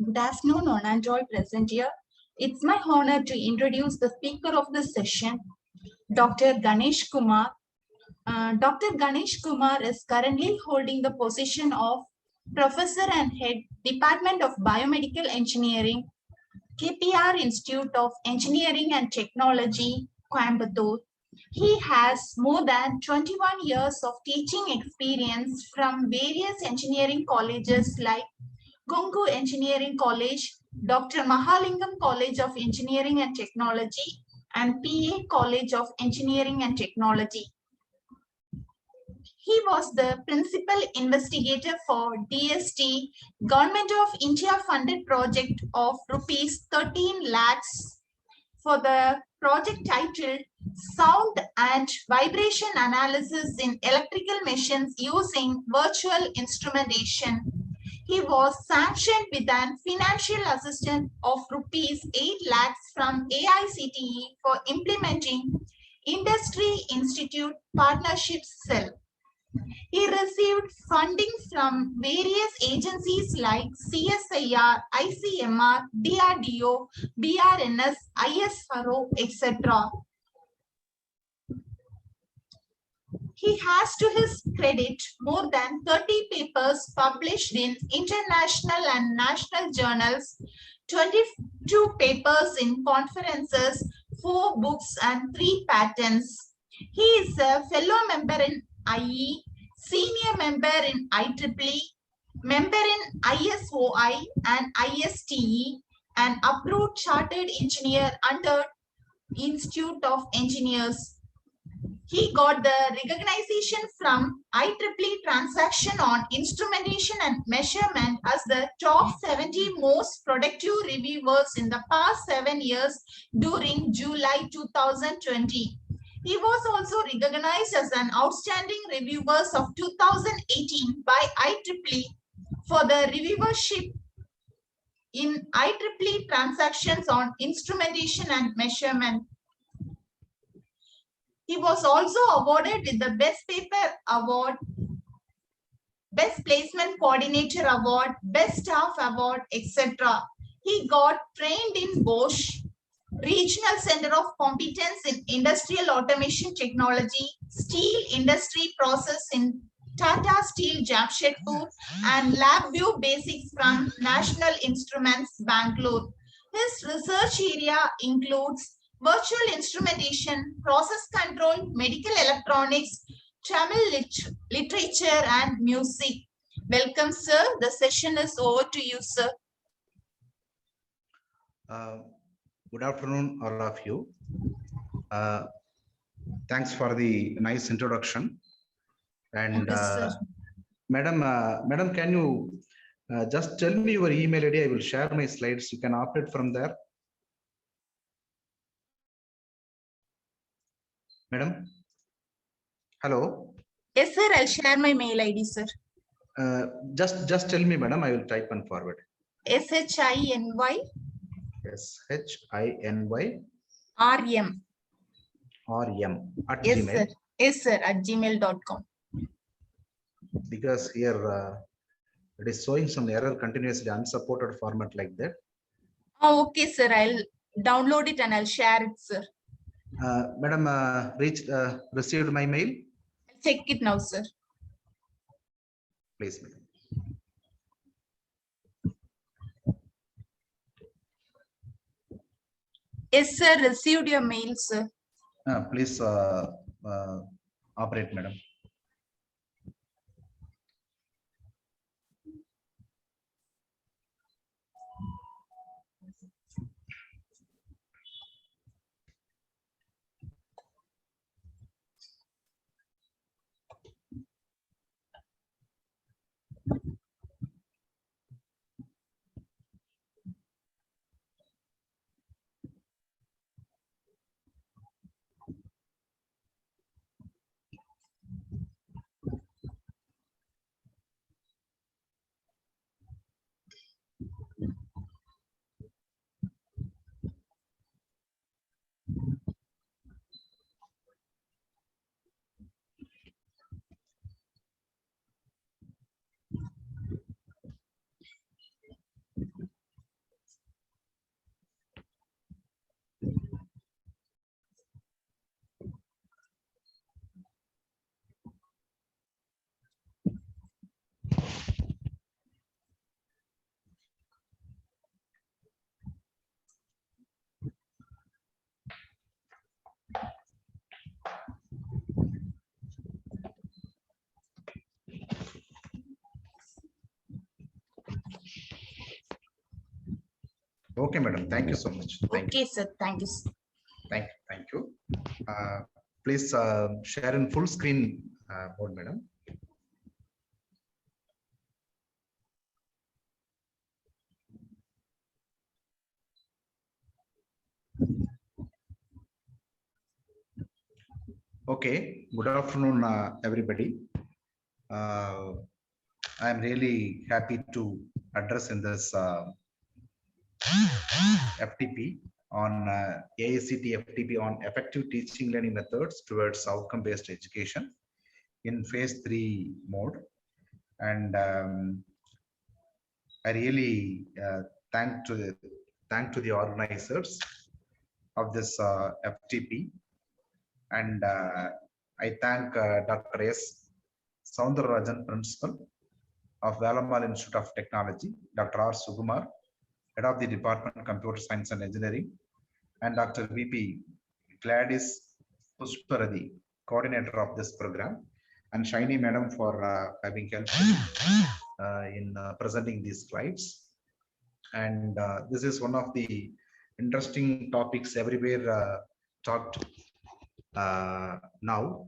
Good afternoon, on and all present here. It's my honor to introduce the speaker of this session, Dr. Ganesh Kumar. Dr. Ganesh Kumar is currently holding the position of Professor and Head, Department of Biomedical Engineering, KPR Institute of Engineering and Technology, Coimbatore. He has more than 21 years of teaching experience from various engineering colleges like Gungu Engineering College, Dr. Mahalingam College of Engineering and Technology, and PA College of Engineering and Technology. He was the principal investigator for DST, Government of India funded project of rupees 13 lakhs for the project titled Sound and Vibration Analysis in Electrical Machines Using Virtual Instrumentation. He was sanctioned with an financial assistance of rupees 8 lakhs from AICTE for implementing Industry Institute Partnership Cell. He received funding from various agencies like CSIR, ICMR, DRDO, BRNS, ISRO, etc. He has to his credit more than 30 papers published in international and national journals, 22 papers in conferences, 4 books and 3 patents. He is a fellow member in IE, senior member in IEEE, member in ISOI and ISTE, and approved chartered engineer under Institute of Engineers. He got the recognition from IEEE Transaction on Instrumentation and Measurement as the top 70 most productive reviewers in the past 7 years during July 2020. He was also recognized as an outstanding reviewer of 2018 by IEEE for the reviewership in IEEE Transactions on Instrumentation and Measurement. He was also awarded with the Best Paper Award, Best Placement Coordinator Award, Best Staff Award, etc. He got trained in Bosch, Regional Center of Competence in Industrial Automation Technology, Steel Industry Process in Tata Steel Jamshedpur, and LabVIEW Basics from National Instruments, Bangalore. His research area includes virtual instrumentation, process control, medical electronics, Tamil literature, and music. Welcome, sir. The session is over to you, sir. Good afternoon, all of you. Thanks for the nice introduction. And Madam, can you just tell me your email ID? I will share my slides. You can operate from there. Madam? Hello? Yes, sir. I'll share my mail ID, sir. Just tell me, madam. I will type and forward. SHINY. SHINY. RM. RM at yes, Gmail. Sir. Yes, sir. At gmail.com. Because here it is showing some error continuously unsupported format like that. Oh, okay, sir. I'll download it and I'll share it, sir. Madam, received my mail? I'll check it now, sir. Please, madam. Yes, sir. Received your mail, sir. Please operate, madam. Okay, madam. Thank you so much. Thank you. Okay, sir. Thank you. Thank you. Please share in full screen mode, madam. Okay. Good afternoon, everybody. I'm really happy to address in this FTP on AICT FTP on effective teaching learning methods towards outcome-based education in phase 3 mode. And I really thank to the organizers of this FTP, and I thank Dr. S. Soundararajan, Principal of Valamal Institute of Technology, Dr. R. Sugumar, Head of the Department of Computer Science and Engineering, and Dr. VP Gladys Pushparadi, coordinator of this program, and Shiny Madam for having helped in presenting these slides. And this is one of the interesting topics everywhere talked now.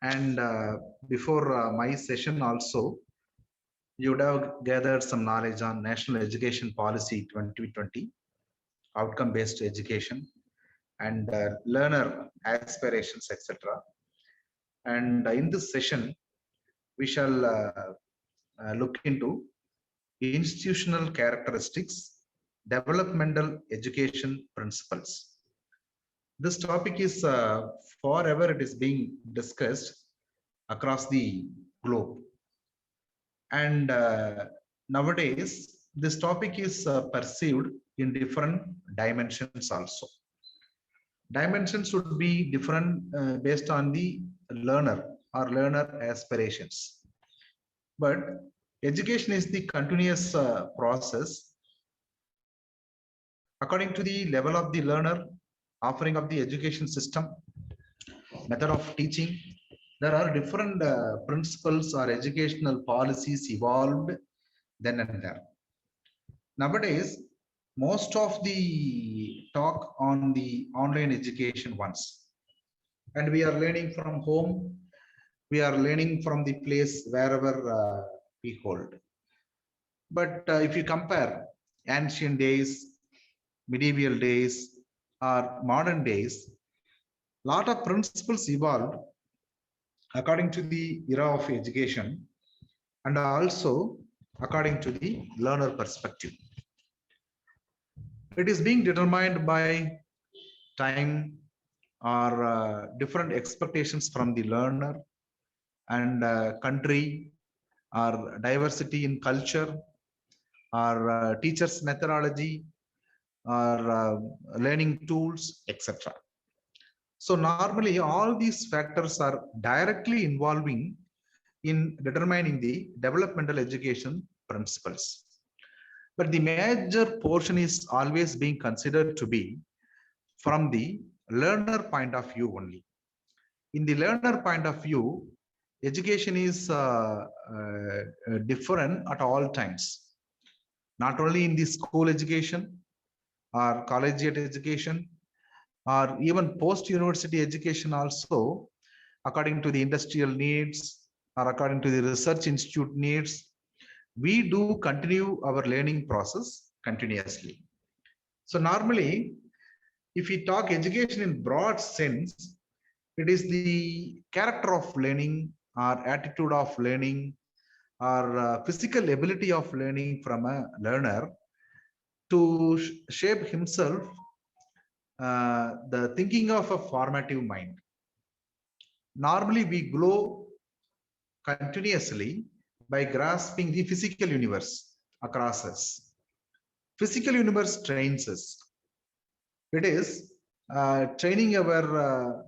And before my session also, you would have gathered some knowledge on National Education Policy 2020, outcome-based education, and learner aspirations, etc. And in this session, we shall look into institutional characteristics, developmental education principles. This topic is forever it is being discussed across the globe. And nowadays, this topic is perceived in different dimensions also. Dimensions should be different based on the learner or learner aspirations. But education is the continuous process according to the level of the learner, offering of the education system, method of teaching. There are different principles or educational policies evolved then and there. Nowadays, most of the talk on the online education once, and we are learning from home, we are learning from the place wherever we hold. But if you compare ancient days, medieval days, or modern days, lot of principles evolved according to the era of education and also according to the learner perspective. It is being determined by time or different expectations from the learner and country or diversity in culture or teachers' methodology or learning tools, etc. So normally all these factors are directly involving in determining the developmental education principles. But the major portion is always being considered to be from the learner point of view only. In the learner point of view, education is different at all times. Not only in the school education or collegiate education, or even post-university education also, according to the industrial needs or according to the research institute needs, we do continue our learning process continuously. So normally, if we talk education in broad sense, it is the character of learning or attitude of learning or physical ability of learning from a learner to shape himself the thinking of a formative mind. Normally, we grow continuously by grasping the physical universe across us. Physical universe trains us. It is training our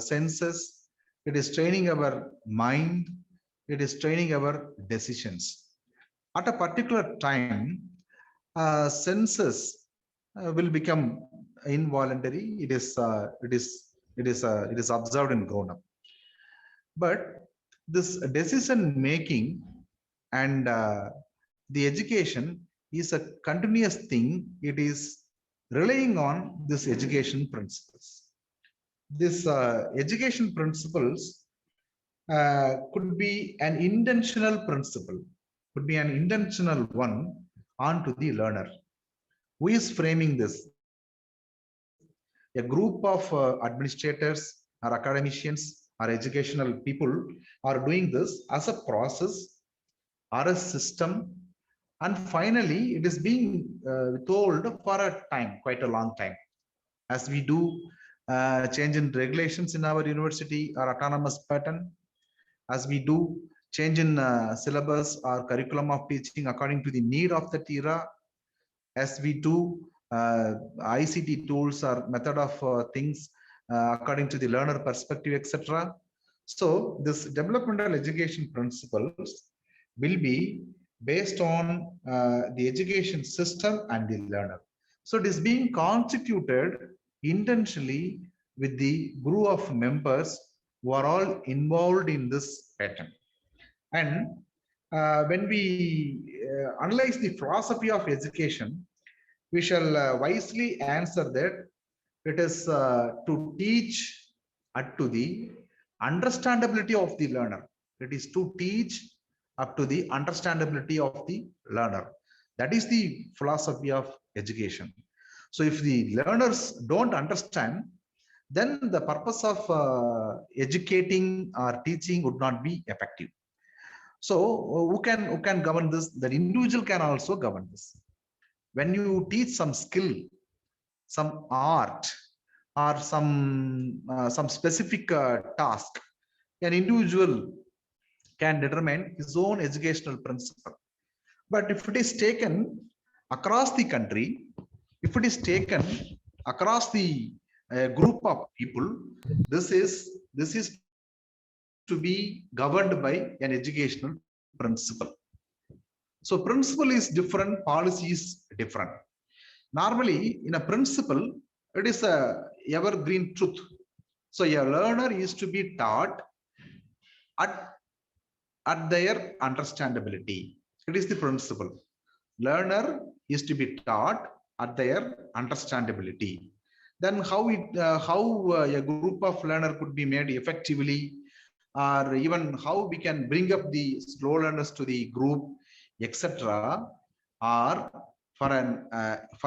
senses. It is training our mind. It is training our decisions. At a particular time, senses will become involuntary. It is observed and grown up. But this decision making and the education is a continuous thing. It is relying on this education principles. This education principles could be an intentional principle, could be an intentional one onto the learner. Who is framing this? A group of administrators or academicians or educational people are doing this as a process or a system, and finally it is being told for a time, quite a long time, as we do change in regulations in our university or autonomous pattern, as we do change in syllabus or curriculum of teaching according to the need of that era, as we do ICT tools or method of things according to the learner perspective, etc. So this developmental education principles will be based on the education system and the learner. So it is being constituted intentionally with the group of members who are all involved in this pattern. And when we analyze the philosophy of education, we shall wisely answer that it is to teach up to the understandability of the learner. It is to teach up to the understandability of the learner. That is the philosophy of education. So if the learners don't understand, then the purpose of educating or teaching would not be effective. So who can govern this? The individual can also govern this. When you teach some skill, some art, or some specific task, an individual can determine his own educational principle. But if it is taken across the country, if it is taken across the group of people, this is to be governed by an educational principle. So principle is different, policy is different. Normally, in a principle, it is a evergreen truth. So a learner is to be taught at their understandability. It is the principle. Learner is to be taught at their understandability. Then how a group of learner could be made effectively, or even how we can bring up the slow learners to the group, etc. Or for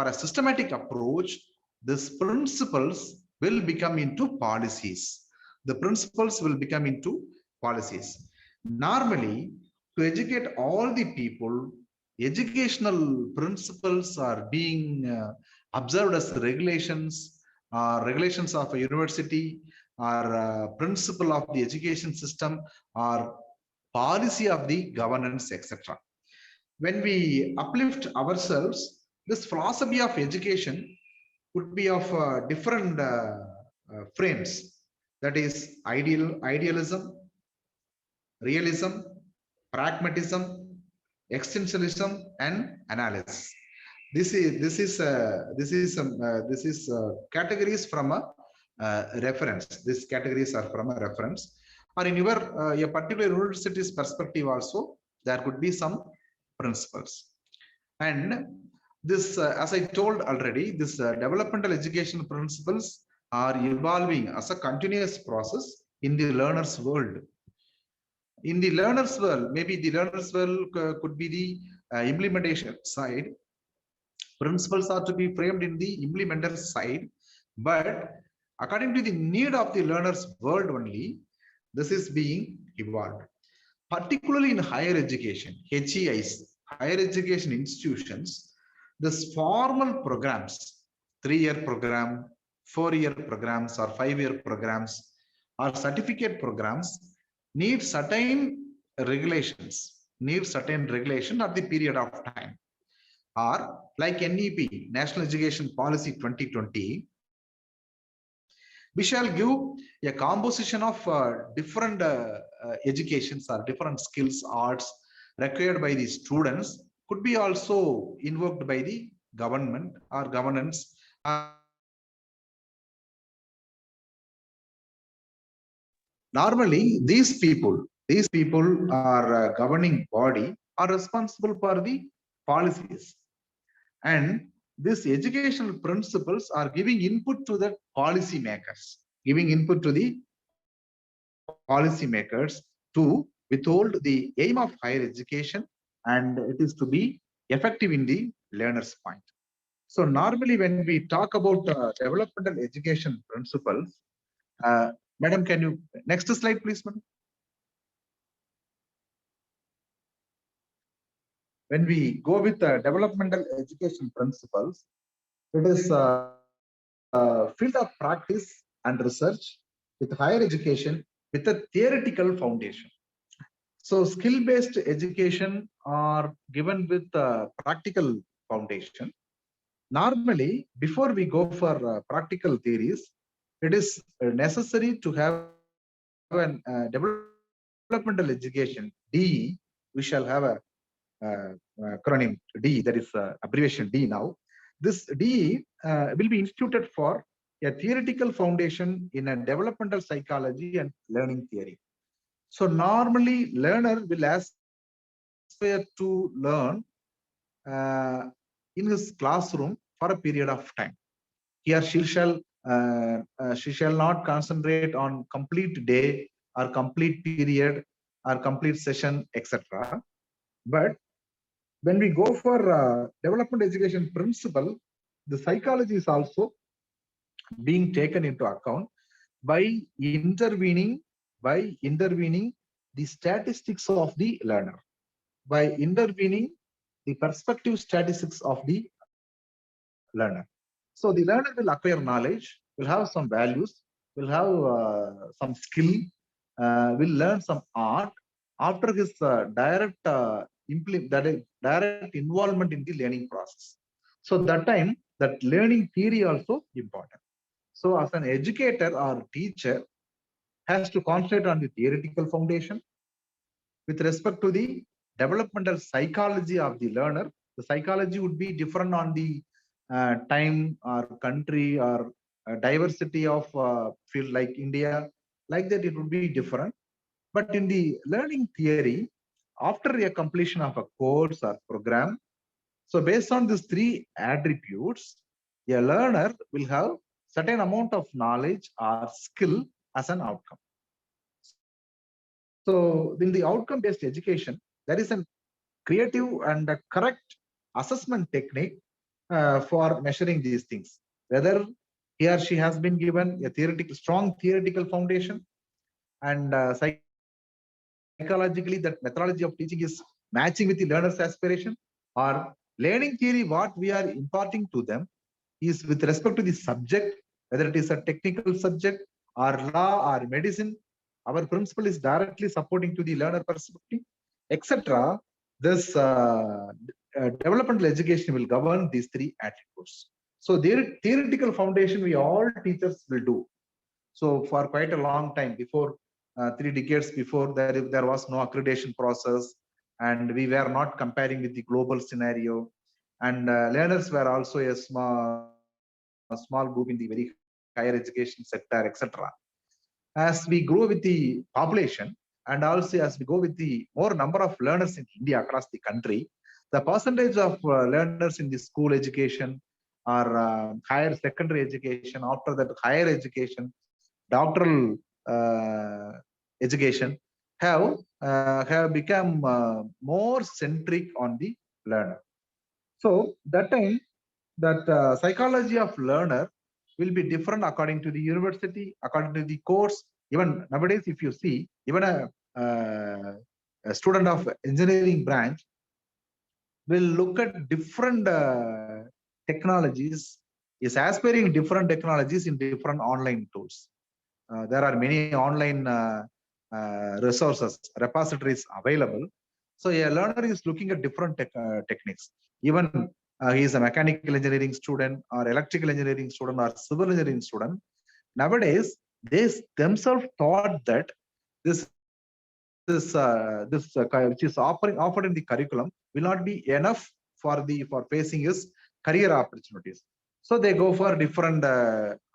a systematic approach, these principles will become into policies. The principles will become into policies. Normally, to educate all the people, educational principles are being observed as regulations, regulations of a university, or principle of the education system, or policy of the governance, etc. When we uplift ourselves, this philosophy of education would be of different frames. That is idealism, realism, pragmatism, existentialism, and analysis. This is categories from a reference. These categories are from a reference, or in your a particular university's perspective also there could be some principles. And this, as I told already, this developmental education principles are evolving as a continuous process in the learner's world. In the learner's world, maybe the learner's world could be the implementation side. Principles are to be framed in the implementer side, but according to the need of the learner's world only, this is being evolved. Particularly in higher education, HEIs, higher education institutions, this formal programs, 3-year program, 4-year programs, or 5-year programs, or certificate programs need certain regulations, at the period of time. Or like NEP, National Education Policy 2020, we shall give a composition of different educations or different skills, arts required by the students, could be also invoked by the government or governance. Normally, these people are governing body, are responsible for the policies. And these educational principles are giving input to the policy makers, giving input to the policy makers to withhold the aim of higher education, and it is to be effective in the learner's point. So normally when we talk about developmental education principles, madam, can you next slide, please, madam? When we go with developmental education principles, it is field of practice and research with higher education with a theoretical foundation. So skill-based education are given with practical foundation. Normally, before we go for practical theories, it is necessary to have an developmental education, DE. We shall have a acronym D, that is abbreviation D now. This D will be instituted for a theoretical foundation in a developmental psychology and learning theory. So normally learner will aspire to learn in his classroom for a period of time. He or she shall not concentrate on complete day or complete period or complete session, etc. But when we go for development education principle, the psychology is also being taken into account by intervening the statistics of the learner, by intervening the perspective statistics of the learner. So the learner will acquire knowledge, will have some values, will have some skill, will learn some art after his direct involvement in the learning process. So that time, that learning theory also important. So as an educator or teacher has to concentrate on the theoretical foundation with respect to the developmental psychology of the learner. The psychology would be different on the time or country or diversity of field like India. Like that, it would be different. But in the learning theory, after a completion of a course or program, so based on these three attributes, a learner will have certain amount of knowledge or skill as an outcome. So in the outcome-based education, there is a creative and a correct assessment technique for measuring these things. Whether he or she has been given a strong theoretical foundation, and psychologically that methodology of teaching is matching with the learner's aspiration, or learning theory, what we are imparting to them is with respect to the subject, whether it is a technical subject or law or medicine, our principle is directly supporting to the learner perspective, etc. This developmental education will govern these three attributes. So their theoretical foundation we all teachers will do. So for quite a long time, before 3 decades before, there was no accreditation process, and we were not comparing with the global scenario, and learners were also a small group in the very higher education sector, etc. As we grow with the population, and also as we go with the more number of learners in India across the country, the percentage of learners in the school education or higher secondary education, after that higher education, doctoral education have become more centric on the learner. So that time, that psychology of learner will be different according to the university, according to the course. Even nowadays, if you see, even a student of engineering branch will look at different technologies, is aspiring different technologies in different online tools. There are many online resources, repositories available. So a learner is looking at different techniques. Even he is a mechanical engineering student or electrical engineering student or civil engineering student. Nowadays, they themselves thought that this which is offered in the curriculum will not be enough for facing his career opportunities. So they go for different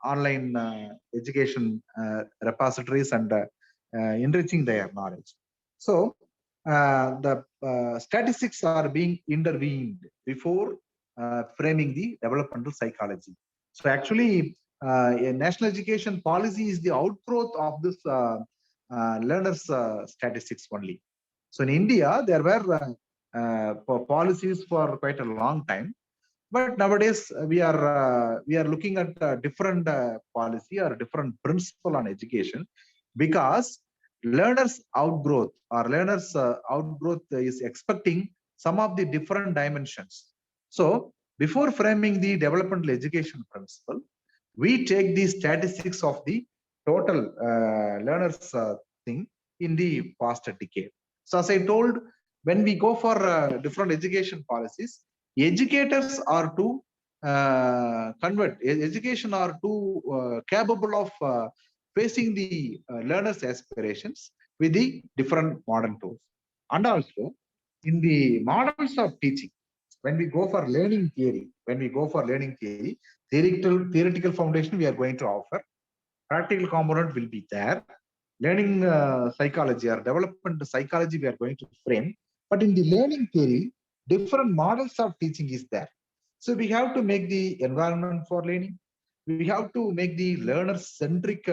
online education repositories and enriching their knowledge. So the statistics are being intervened before framing the developmental psychology. So actually, a national education policy is the outgrowth of this learners statistics only. So in India, there were policies for quite a long time, but nowadays we are looking at a different policy or different principle on education, because learners outgrowth or learners outgrowth is expecting some of the different dimensions. So before framing the developmental education principle, we take the statistics of the total learners thing in the past decade. So as I told, when we go for different education policies, educators are to education are too capable of facing the learners' aspirations with the different modern tools. And also, in the models of teaching, when we go for learning theory, theoretical foundation we are going to offer, practical component will be there, learning psychology or development psychology we are going to frame. But in the learning theory, different models of teaching is there. So we have to make the environment for learning. We have to make the learner-centric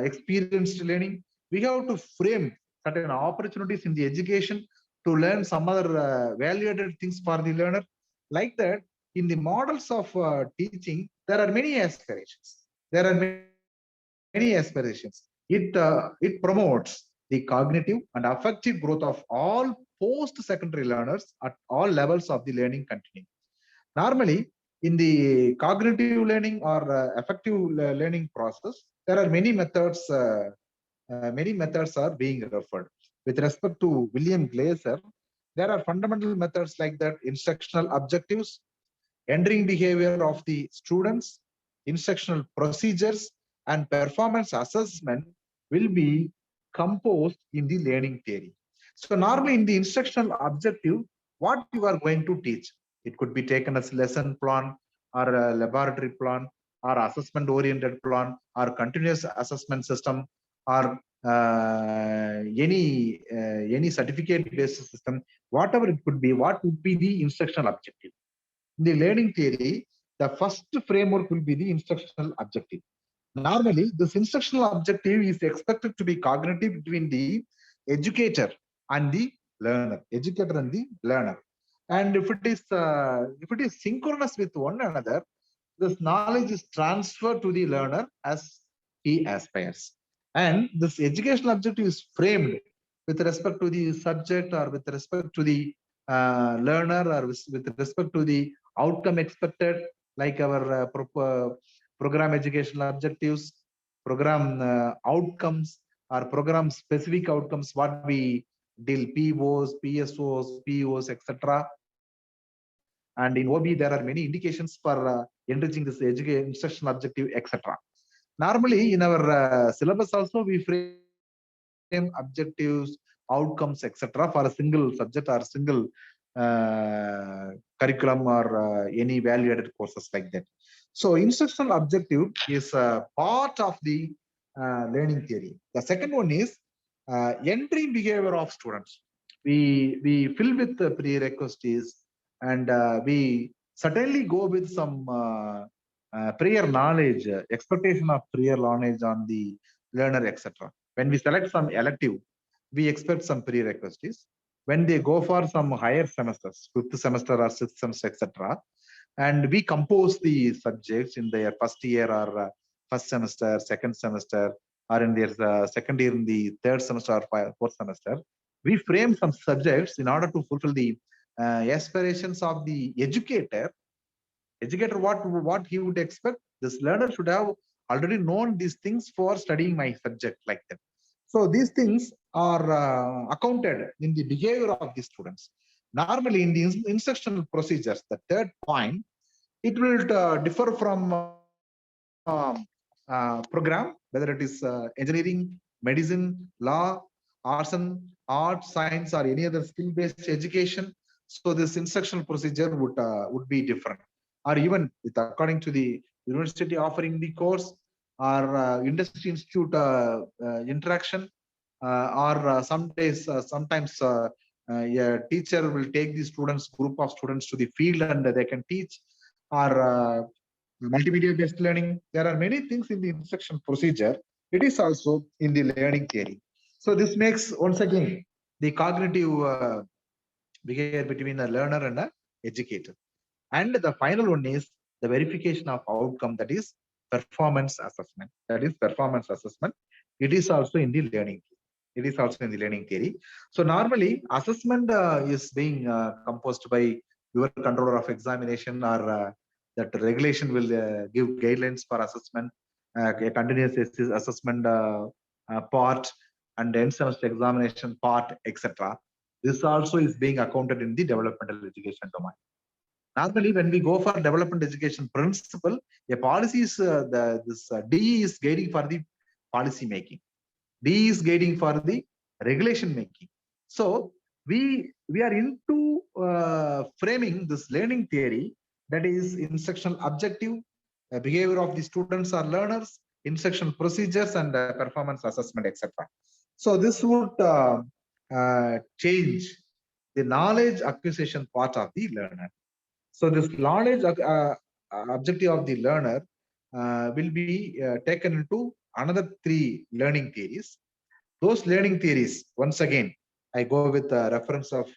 experienced learning. We have to frame certain opportunities in the education to learn some other value-added things for the learner. Like that, in the models of teaching, there are many aspirations. There are many aspirations. It promotes the cognitive and affective growth of all post-secondary learners at all levels of the learning continuum. Normally, in the cognitive learning or affective learning process, there are many methods. Many methods are being referred. With respect to William Glaser, there are fundamental methods like that: instructional objectives, entering behavior of the students, instructional procedures, and performance assessment will be composed in the learning theory. So normally in the instructional objective, what you are going to teach, it could be taken as lesson plan or a laboratory plan or assessment oriented plan or continuous assessment system or any certificate based system, whatever it could be. What would be the instructional objective? In the learning theory, the first framework will be the instructional objective. Normally, this instructional objective is expected to be cognitive between the educator and the learner. And if it is synchronous with one another, this knowledge is transferred to the learner as he aspires. And this educational objective is framed with respect to the subject or with respect to the learner or with respect to the outcome expected, like our program educational objectives, program outcomes, or program specific outcomes, what we deal, POs, PSOs, POs, etc. And in OB, there are many indications for enriching this education instructional objective, etc. Normally, in our syllabus also, we frame objectives, outcomes, etc. for a single subject or single curriculum or any value-added courses like that. So instructional objective is a part of the learning theory. The second one is entry behavior of students. We fill with the prerequisites and we certainly go with some prior knowledge, expectation of prior knowledge on the learner, etc. When we select some elective, we expect some prerequisites. When they go for some higher semesters, 5th semester or 6th semester, etc., and we compose the subjects in their first year or first semester, second semester, or in their second year in the 3rd semester or 4th semester, we frame some subjects in order to fulfill the aspirations of the educator. What he would expect, this learner should have already known these things for studying my subject, like that. So these things are accounted in the behavior of the students. Normally in the instructional procedures, the third point, it will differ from program, whether it is engineering, medicine, law, art, science, or any other skill-based education. So this instructional procedure would be different, or even with according to the university offering the course or industry institute interaction, or sometimes A teacher will take the students, group of students to the field and they can teach, or multimedia based learning. There are many things in the instruction procedure. It is also in the learning theory. So this makes once again the cognitive behavior between a learner and a educator. And the final one is the verification of outcome, that is performance assessment. That is performance assessment. It is also in the learning. It is also in the learning theory. So normally assessment is being composed by your controller of examination, or that regulation will give guidelines for assessment, a continuous assessment part, and end semester examination part, etc. This also is being accounted in the developmental education domain. Normally, when we go for development education principle, a policy is D is guiding for the policy making. D is guiding for the regulation making. So we are into framing this learning theory, that is instructional objective, behavior of the students or learners, instructional procedures, and performance assessment, etc. So this would change the knowledge acquisition part of the learner. So this knowledge objective of the learner will be taken into another 3 learning theories. Those learning theories, once again, I go with the reference of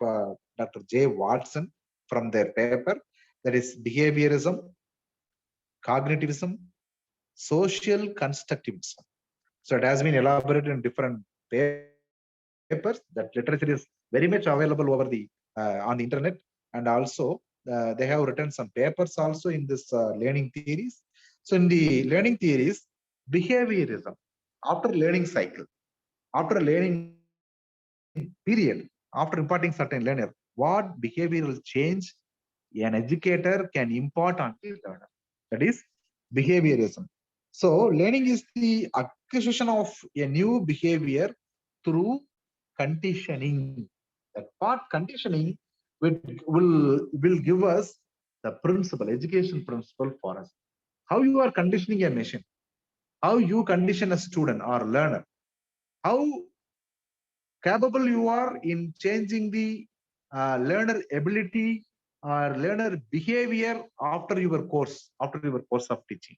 Dr. J. Watson from their paper, that is behaviorism, cognitivism, social constructivism. So it has been elaborated in different papers. That literature is very much available over the on the internet, and also they have written some papers also in this learning theories. So in the learning theories, behaviorism, after learning cycle, after learning period, after imparting certain learner, what behavioral change an educator can impart on the learner? That is behaviorism. So learning is the acquisition of a new behavior through conditioning. That part conditioning will give us the principle, education principle for us. How you are conditioning a machine, how you condition a student or learner, how capable you are in changing the learner ability or learner behavior after your course of teaching.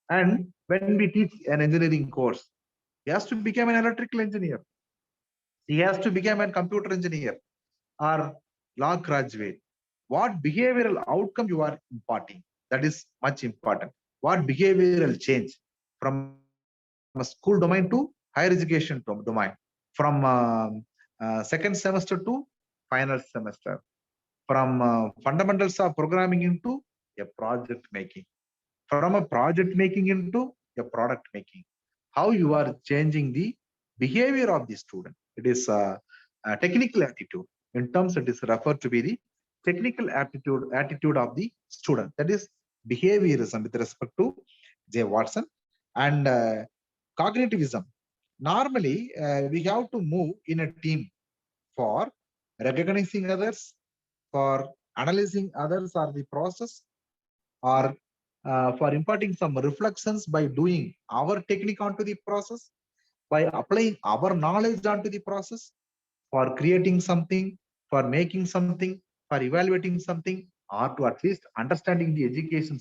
And when we teach an engineering course, he has to become an electrical engineer, he has to become a computer engineer or law graduate. What behavioral outcome you are imparting, that is much important. What behavioral change from a school domain to higher education domain, from second semester to final semester, from fundamentals of programming into a project making, from a project making into a product making. How you are changing the behavior of the student. It is a technical attitude. In terms, it is referred to be the technical attitude of the student. That is behaviorism with respect to J. Watson. And cognitivism. Normally, we have to move in a team for recognizing others, for analyzing others or the process, or for imparting some reflections by doing our technique onto the process, by applying our knowledge onto the process, for creating something, for making something, for evaluating something, or to at least understanding the education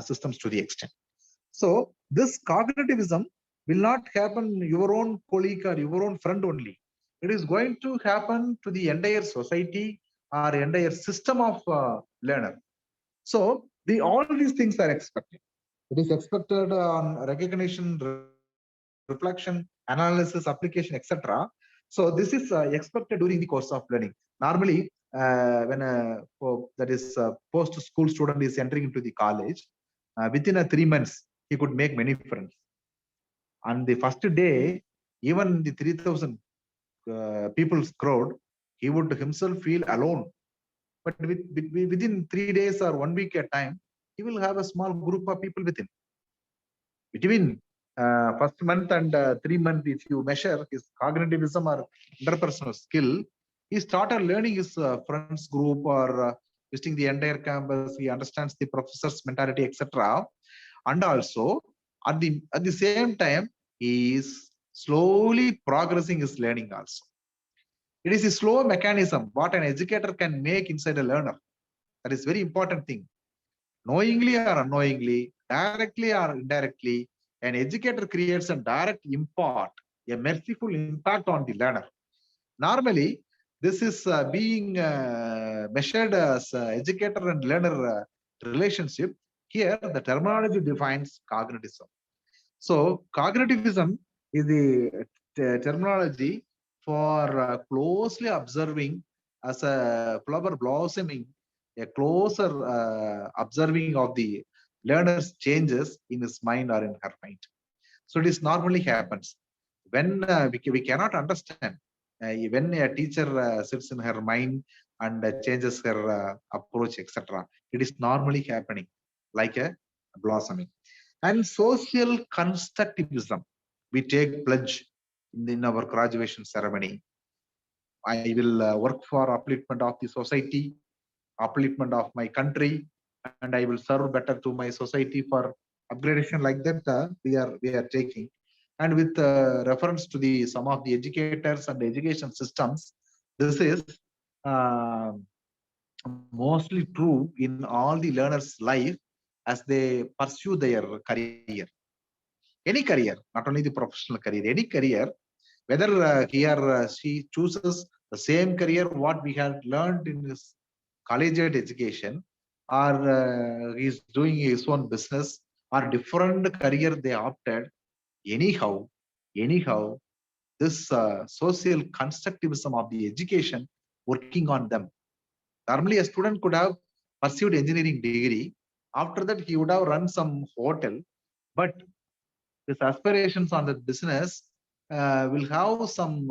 systems to the extent. So this cognitivism will not happen your own colleague or your own friend only. It is going to happen to the entire society or entire system of learner. So all these things are expected. It is expected on recognition, reflection, analysis, application, etc. So this is expected during the course of learning. Normally, when that is post-school student is entering into the college, within 3 months, he could make many friends. On the first day, even the 3,000 people's crowd, he would himself feel alone. But within 3 days or 1 week at time, he will have a small group of people with him. Between first month and 3 months, if you measure his cognitivism or interpersonal skill, he started learning his friends group or visiting the entire campus. He understands the professor's mentality, etc. And also at the same time, he is slowly progressing his learning also. It is a slow mechanism what an educator can make inside a learner. That is very important thing. Knowingly or unknowingly, directly or indirectly, an educator creates a direct impact, a merciful impact on the learner. Normally, this is being measured as educator and learner relationship. Here, the terminology defines cognitism. So, cognitivism is the terminology for closely observing as a flower blossoming, a closer observing of the learner's changes in his mind or in her mind. So, this normally happens when we cannot understand. When a teacher sits in her mind and changes her approach, etc., it is normally happening like a blossoming. And social constructivism, we take pledge in our graduation ceremony. I will work for upliftment of the society, upliftment of my country, and I will serve better to my society for upgradation. Like that, we are taking. And with reference to the some of the educators and education systems, this is uh, mostly true in all the learners' life as they pursue their career. Any career, not only the professional career, any career, whether he or she chooses the same career what we had learned in his collegiate education, or he's doing his own business, or different career they opted. Anyhow, this social constructivism of the education working on them. Normally, a student could have pursued engineering degree. After that, he would have run some hotel, but his aspirations on the business will have some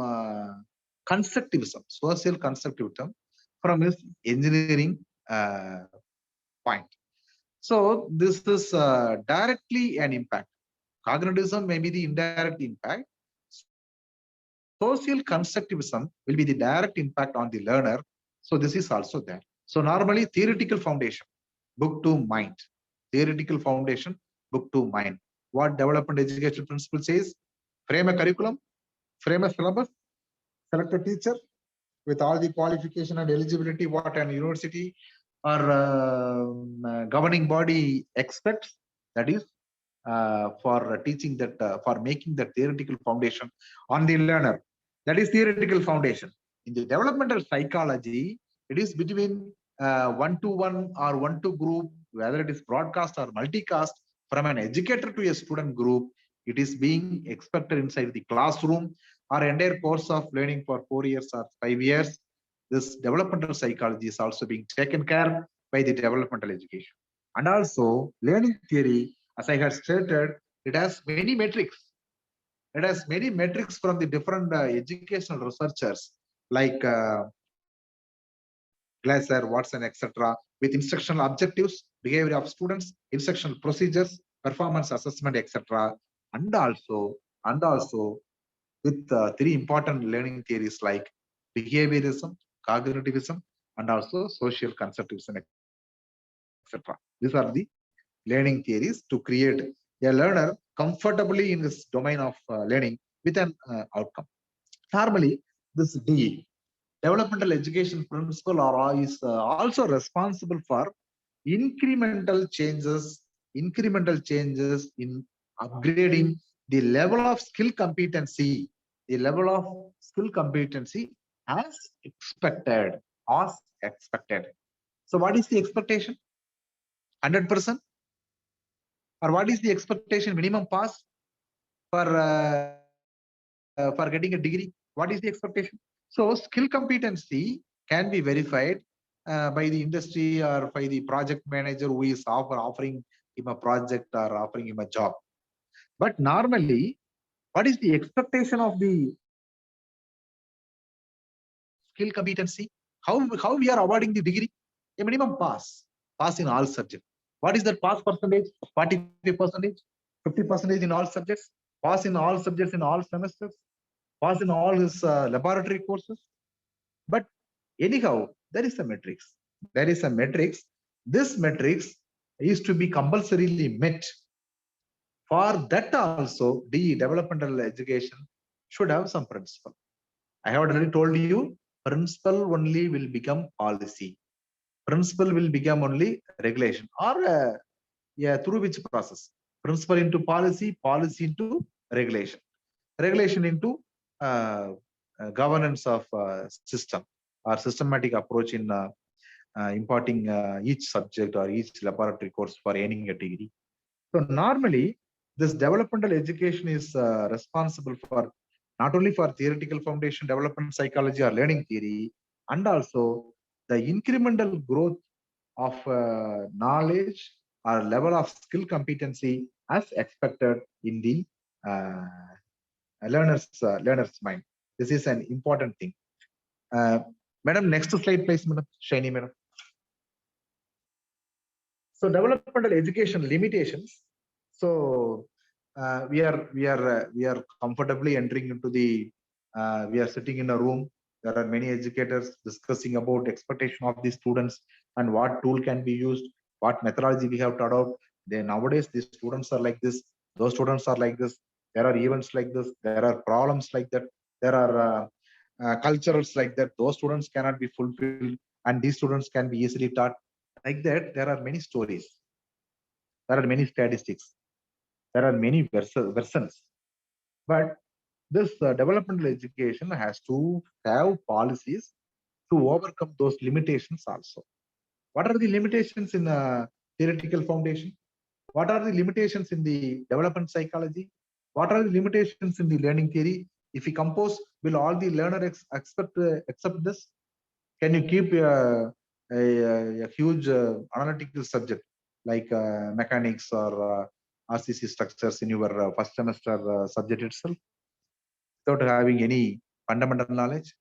constructivism, social constructivism from his engineering point. So this is directly an impact. Cognitism may be the indirect impact. Social constructivism will be the direct impact on the learner. So this is also there. So normally theoretical foundation, book to mind. Theoretical foundation, book to mind. What development educational principle says? Frame a curriculum, frame a syllabus, select a teacher with all the qualification and eligibility what an university or governing body expects. That is for teaching that, for making the theoretical foundation on the learner. That is theoretical foundation. In the developmental psychology, it is between one-to-one or one-to group, whether it is broadcast or multicast, from an educator to a student group. It is being expected inside the classroom or entire course of learning for 4 years or 5 years. This developmental psychology is also being taken care by the developmental education. And also learning theory, as I had stated, it has many metrics. It has many metrics from the different educational researchers like Glaser, Watson, etc., with instructional objectives, behavior of students, instructional procedures, performance assessment, etc., and also with three important learning theories like behaviorism, cognitivism, and also social constructivism, etc. These are the learning theories to create a learner comfortably in this domain of learning with an outcome. Normally, this D, developmental education principle, is also responsible for incremental changes in upgrading the level of skill competency, as expected. So what is the expectation? 100%? Or what is the expectation minimum pass for getting a degree? What is the expectation? So skill competency can be verified by the industry or by the project manager who is offering him a project or offering him a job. But normally, what is the expectation of the skill competency? How we are awarding the degree? A minimum pass in all subjects. What is that pass percentage? 45%, 50% in all subjects, pass in all subjects in all semesters, pass in all his laboratory courses. But anyhow, there is a matrix. This matrix is to be compulsorily met. For that also, the developmental education should have some principle. I have already told you principle only will become policy. Principle will become only regulation, or through which process? Principle into policy, policy into regulation, regulation into governance of system, or systematic approach in imparting each subject or each laboratory course for earning a degree. So normally, this developmental education is responsible for not only for theoretical foundation, development psychology or learning theory, and also the incremental growth of knowledge or level of skill competency as expected in the learner's mind. This is an important thing. Madam, next slide, please, Madam Shaini, Madam. So developmental education limitations. So we are comfortably entering into the. We are sitting in a room. There are many educators discussing about expectation of the students and what tool can be used, what methodology we have to adopt. Then nowadays these students are like this. Those students are like this. There are events like this. There are problems like that. There are culturals like that. Those students cannot be fulfilled, and these students can be easily taught. Like that, there are many stories. There are many statistics. There are many versions. But this developmental education has to have policies to overcome those limitations also. What are the limitations in theoretical foundation? What are the limitations in the development psychology? What are the limitations in the learning theory? If we compose, will all the learner accept this? Can you keep a huge analytical subject like mechanics or RCC structures in your first semester subject itself without having any fundamental knowledge?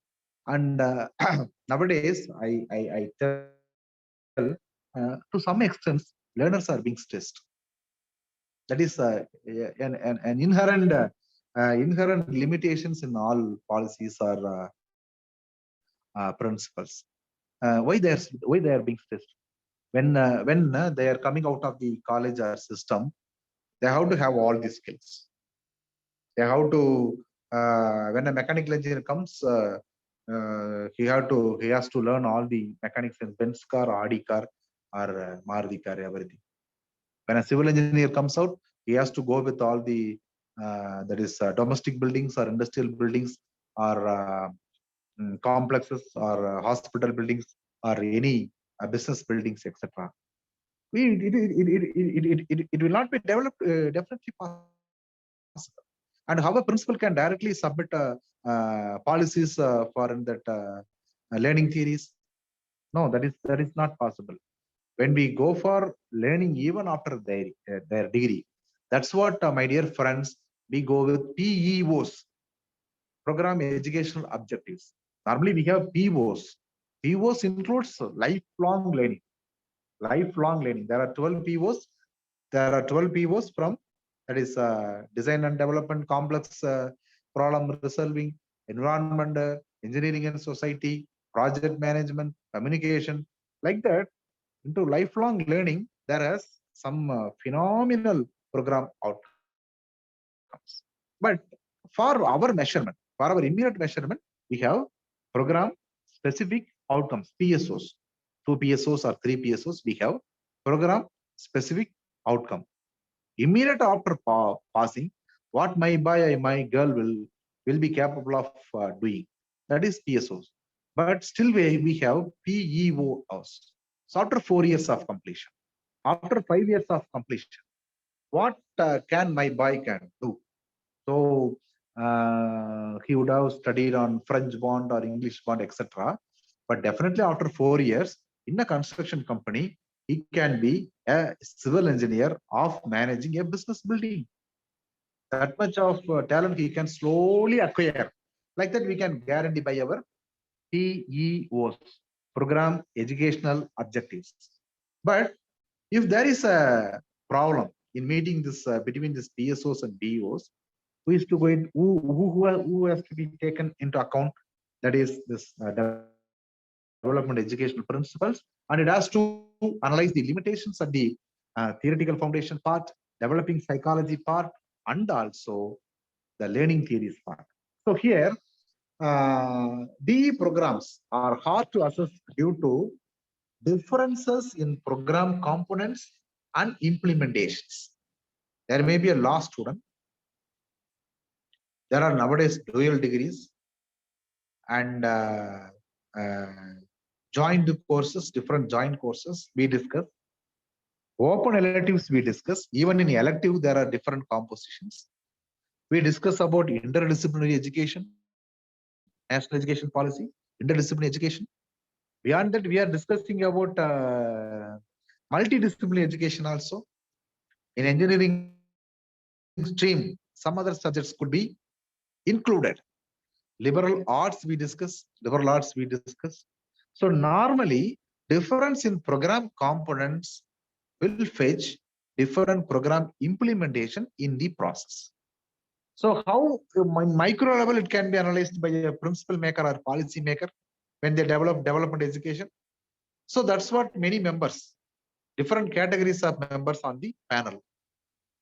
And nowadays, I tell to some extent, learners are being stressed. That is an inherent limitations in all policies or principles. Why they are being stressed? When they are coming out of the college or system, they have to have all these skills. They have to when a mechanical engineer comes, he has to learn all the mechanics in Benz car, Audi car, or Maruti car, everything. When a civil engineer comes out, he has to go with all the that is domestic buildings or industrial buildings or complexes or hospital buildings or any business buildings, etc. It will not be developed definitely possible. And how a principal can directly submit policies for in that learning theories? No, that is not possible. When we go for learning even after their degree, that's what my dear friends, we go with PEOs, program educational objectives. Normally we have POs. POs includes lifelong learning. Lifelong learning. There are 12 POs. There are 12 POs from that is design and development, complex problem resolving, environment, engineering and society, project management, communication. Like that, into lifelong learning, there is some phenomenal program outcomes. But for our measurement, for our immediate measurement, we have program specific outcomes, PSOs. 2 PSOs or 3 PSOs, we have program specific outcome. Immediate after passing, what my boy, my girl will be capable of doing. That is PSOs. But still we have PEOs. So after 4 years of completion, after 5 years of completion, what can my boy can do? So he would have studied on French bond or English bond, etc. But definitely after 4 years in a construction company, he can be a civil engineer of managing a business building. That much of talent he can slowly acquire. Like that, we can guarantee by our PEOs, program educational objectives. But if there is a problem in meeting this between these PSOs and BOs, who is to go in, who has to be taken into account? That is this development educational principles, and it has to analyze the limitations of the theoretical foundation part, developing psychology part, and also the learning theories part. So here, DE programs are hard to assess due to differences in program components and implementations. There may be a law student. There are nowadays dual degrees and joined courses, different joint courses we discuss. Open electives we discuss. Even in elective, there are different compositions. We discuss about interdisciplinary education, national education policy, interdisciplinary education. Beyond that, we are discussing about multidisciplinary education also. In engineering stream, some other subjects could be included. Liberal arts we discuss, So normally, difference in program components will fetch different program implementation in the process. So how in micro level it can be analyzed by a principal maker or policy maker when they develop development education. So that's what many members, different categories of members on the panel.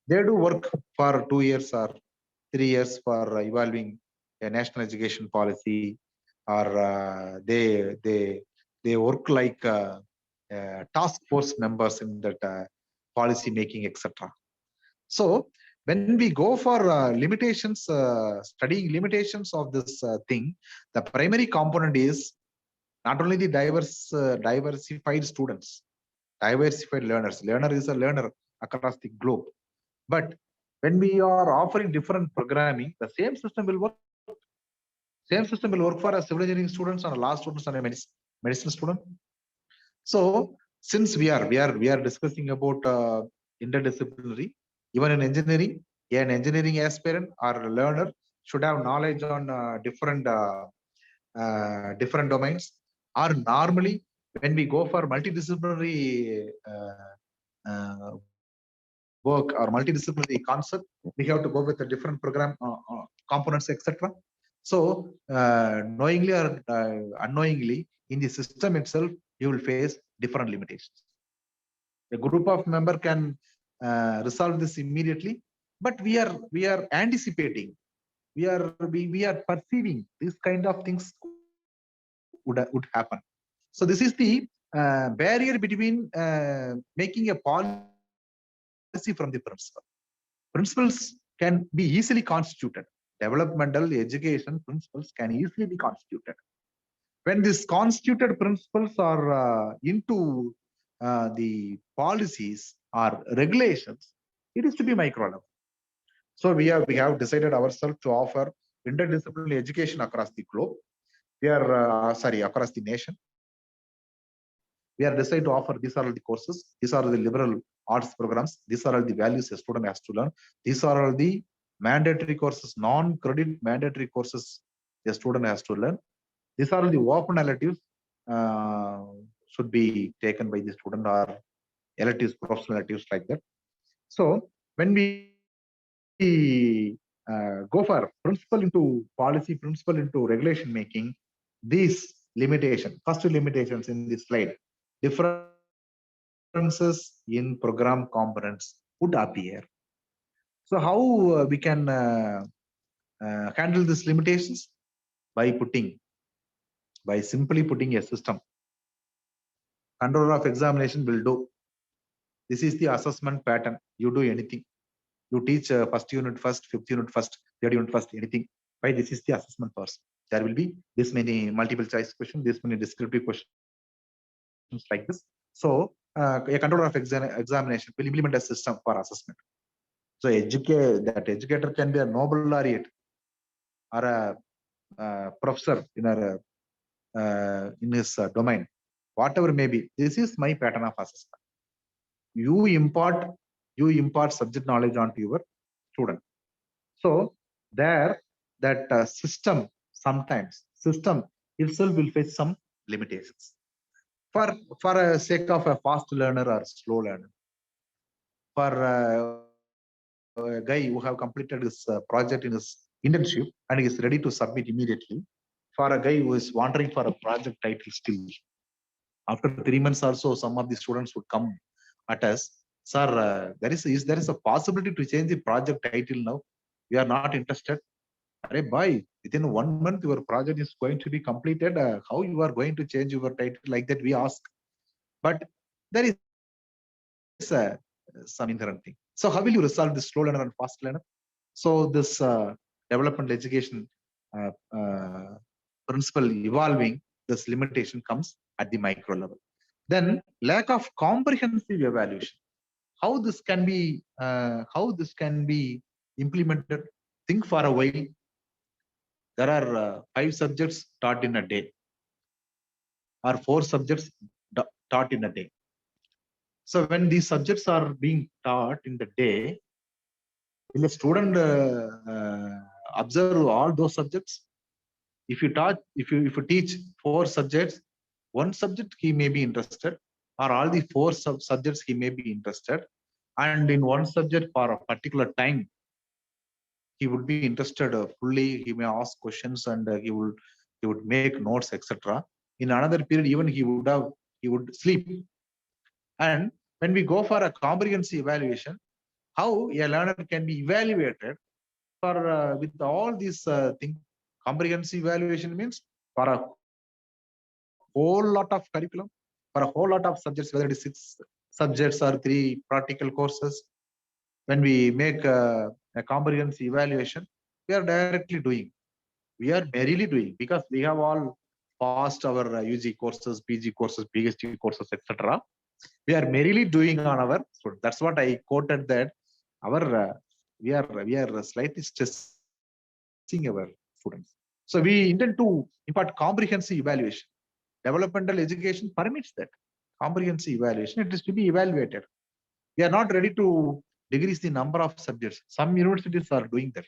They do work for 2 years or 3 years for evolving a national education policy, or they work like task force members in that policy making, etc. So when we go for limitations, studying limitations of this thing, the primary component is not only the diversified students, diversified learners. Learner is a learner across the globe. But when we are offering different programming, the same system will work. Same system will work for a civil engineering students and a law students and a medicine student. So since we are discussing about interdisciplinary, even in engineering, an engineering aspirant or a learner should have knowledge on different domains. Or normally, when we go for multidisciplinary work or multidisciplinary concept, we have to go with a different program components, etc. So knowingly or unknowingly, in the system itself, you will face different limitations. A group of member can resolve this immediately, but we are anticipating, we are perceiving these kind of things would happen. So this is the barrier between making a policy from the principal. Principles can be easily constituted. Developmental education principles can easily be constituted. When these constituted principles are into the policies or regulations, it is to be micro level. So we have decided ourselves to offer interdisciplinary education across the globe. We are across the nation. We are decided to offer these are all the courses. These are the liberal arts programs. These are all the values a student has to learn. These are all the mandatory courses, non-credit mandatory courses a student has to learn. These are all the open electives should be taken by the student, or electives, professional electives like that. So when we go for principle into policy, principle into regulation making, these limitations, first limitations in this slide, differences in program components would appear. So how we can handle these limitations? By simply putting a system. Controller of examination will do. This is the assessment pattern. You do anything. You teach first unit first, fifth unit first, third unit first, anything. Right? This is the assessment first. There will be this many multiple choice questions, this many descriptive questions like this. So a controller of examination will implement a system for assessment. So that educator can be a Nobel laureate or a professor in his domain, whatever may be. This is my pattern of assessment. You impart subject knowledge onto your student. So there, that system itself will face some limitations. For a sake of a fast learner or slow learner, for a guy who have completed his project in his internship and is ready to submit immediately, for a guy who is wondering for a project title still, after 3 months or so, some of the students would come at us, sir, there is a possibility to change the project title now. We are not interested. Arey boy, within 1 month, your project is going to be completed. How you are going to change your title like that? We ask, but there is some inherent thing. So how will you resolve this slow learner and fast learner? So this developmental education uh, uh, principle evolving, this limitation comes at the micro level. Then lack of comprehensive evaluation. How this can be implemented? Think for a while. There are 5 subjects taught in a day, or 4 subjects taught in a day. So when these subjects are being taught in the day, will a student observe all those subjects? If you teach 4 subjects, one subject he may be interested, or all the 4 subjects he may be interested, and in one subject for a particular time he would be interested fully. He may ask questions, and he would make notes, etc. In another period, even he would sleep. And when we go for a comprehensive evaluation, how a learner can be evaluated for with all these things. Comprehensive evaluation means for a whole lot of curriculum, for a whole lot of subjects, whether it is 6 subjects or 3 practical courses. When we make a comprehensive evaluation, we are directly doing. We are merely doing, because we have all passed our UG courses, PG courses, PhD courses, etc. We are merely doing on our students. That's what I quoted, that our we are slightly stressing our students. So we intend to impart comprehensive evaluation. Developmental education permits that comprehensive evaluation. It is to be evaluated. We are not ready to decrease the number of subjects. Some universities are doing that.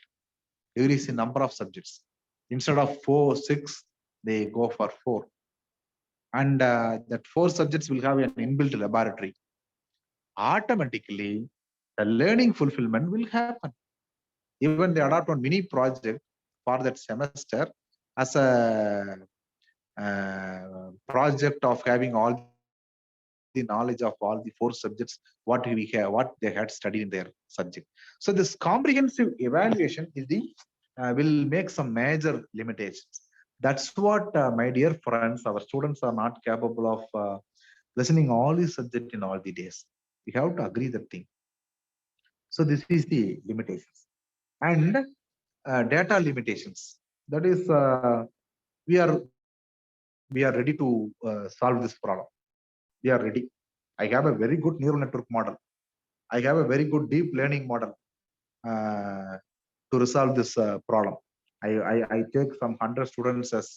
Decrease the number of subjects. Instead of 4, 6, they go for 4. And that 4 subjects will have an inbuilt laboratory. Automatically, the learning fulfillment will happen. Even they adopt one mini project for that semester as a project of having all the knowledge of all the 4 subjects, what they had studied in their subject. So this comprehensive evaluation is will make some major limitations. That's what, my dear friends, our students are not capable of listening all these subjects in all the days. We have to agree that thing. So this is the limitations. And data limitations. That is, we are ready to solve this problem. We are ready. I have a very good neural network model. I have a very good deep learning model to resolve this problem. I take some 100 students as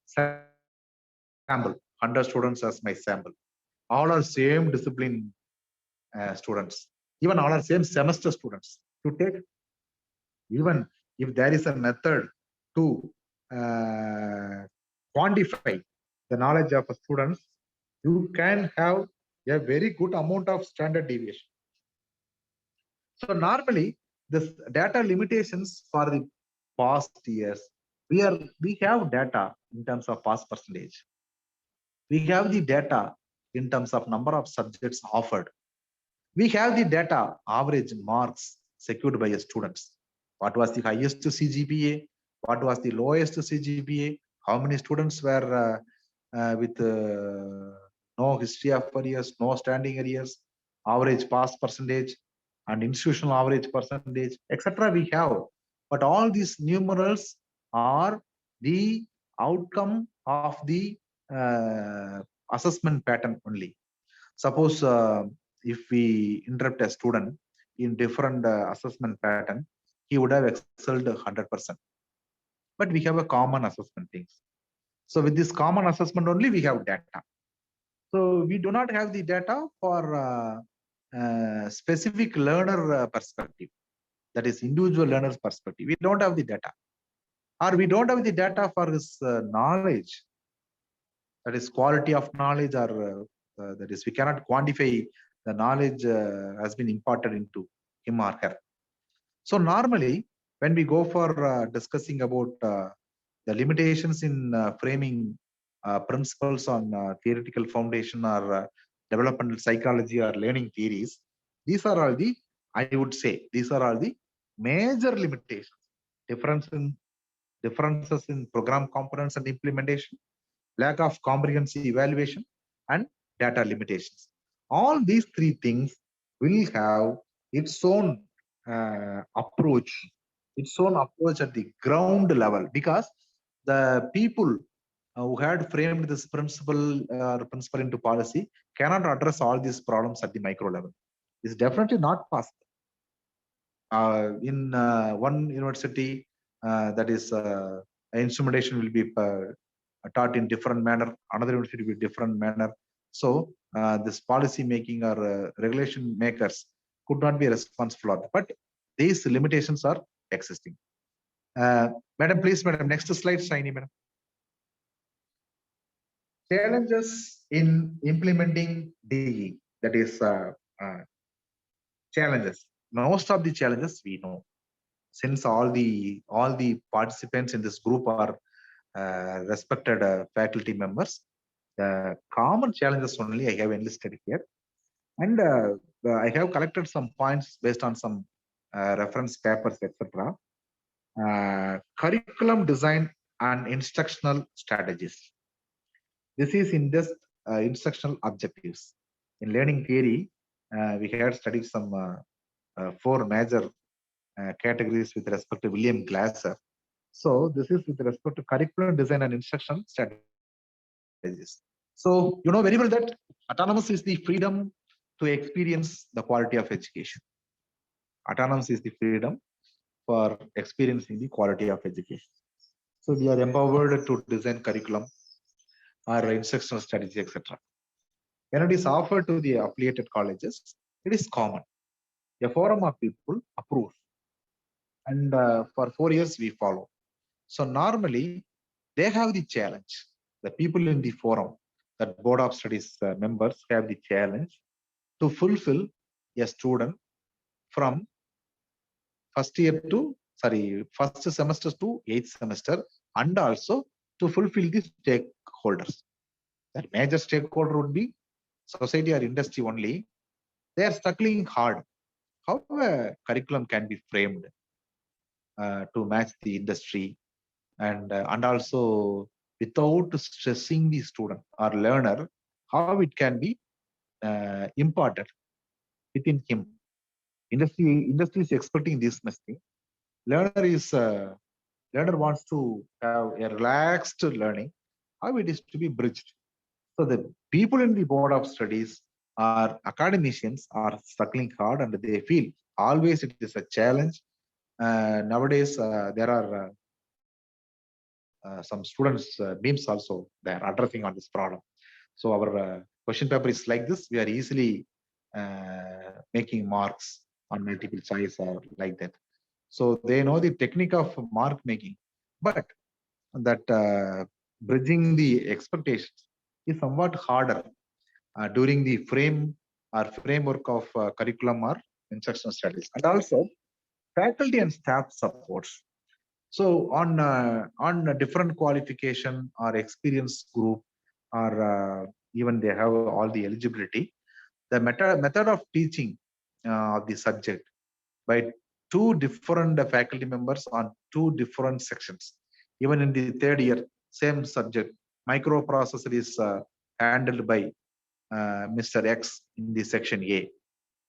sample, 100 students as my sample. All are same discipline students. Even all are same semester students. To take, even if there is a method to quantify the knowledge of a students, you can have a very good amount of standard deviation. So normally, this data limitations for the past years, we have data in terms of pass percentage. We have the data in terms of number of subjects offered. We have the data average marks secured by students. What was the highest CGPA? What was the lowest CGPA? How many students were with no history of arrears, no standing arrears, average pass percentage, and institutional average percentage, etc. We have. But all these numerals are the outcome of the assessment pattern only. Suppose if we interrupt a student in different assessment pattern, he would have excelled 100%. But we have a common assessment things. So with this common assessment only, we have data. So we do not have the data for specific learner perspective. That is individual learner's perspective. We don't have the data. Or we don't have the data for his knowledge. That is quality of knowledge, or that is we cannot quantify the knowledge has been imparted into him or her. So normally, when we go for discussing about the limitations in framing principles on theoretical foundation or developmental psychology or learning theories, these are all the, I would say, these are all the major limitations. differences in program components and implementation, lack of comprehensive evaluation, and data limitations. All these three things will have its own approach, at the ground level, because the people who had framed this principle into policy cannot address all these problems at the micro level. It's definitely not possible. In one university, that is instrumentation will be taught in different manner, another university will be different manner. So this policy making or regulation makers could not be responsible of it, but these limitations are existing. Madam, please, madam, next slide, Shiny, madam. Challenges in implementing DE, that is challenges. Most of the challenges we know, since all the participants in this group are respected faculty members. The common challenges only I have enlisted here, and I have collected some points based on some reference papers, etc. Curriculum design and instructional strategies. This is in this instructional objectives. In learning theory, we had studied some 4 major categories with respect to William Glasser. So this is with respect to curriculum design and instruction strategies. So you know very well that autonomous is the freedom to experience the quality of education. Autonomous is the freedom for experiencing the quality of education. So we are empowered to design curriculum or instructional strategy, etc. When it is offered to the affiliated colleges, it is common. A forum of people approves, and for 4 years we follow. So normally they have the challenge. The people in the forum, that board of studies members have the challenge to fulfill a student from first semester to 8th semester, and also to fulfill the stakeholders. That major stakeholder would be society or industry only. They are struggling hard. How a curriculum can be framed to match the industry, and also without stressing the student or learner, how it can be imparted within him. Industry is expecting this much thing. Learner wants to have a relaxed learning. How it is to be bridged? So the people in the board of studies or academicians are struggling hard, and they feel always it is a challenge. Nowadays there are some students beams also they are addressing on this problem. So our question paper is like this. We are easily making marks on multiple choice or like that. So they know the technique of mark making, but that bridging the expectations is somewhat harder during the framework of curriculum or instructional studies, and also faculty and staff supports. So on a different qualification or experience group, or even they have all the eligibility, the method of teaching of the subject by 2 different faculty members on 2 different sections. Even in the 3rd year, same subject, microprocessor is handled by Mr. X in the section A,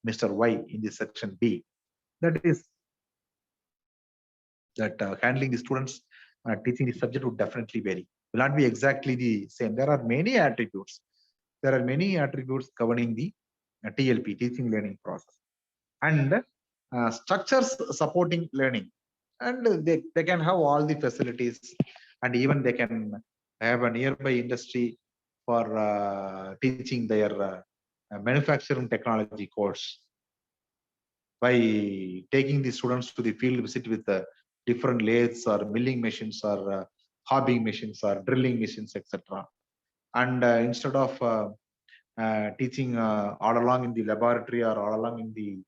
Mr. Y in the section B. That is that handling the students, teaching the subject would definitely vary. Will not be exactly the same. There are many attributes. There are many attributes governing the TLP, teaching learning process, and structures supporting learning. And they can have all the facilities, and even they can have a nearby industry for teaching their manufacturing technology course by taking the students to the field visit with different lathes or milling machines or hobbing machines or drilling machines, etc. And instead of teaching all along in the laboratory or all along in the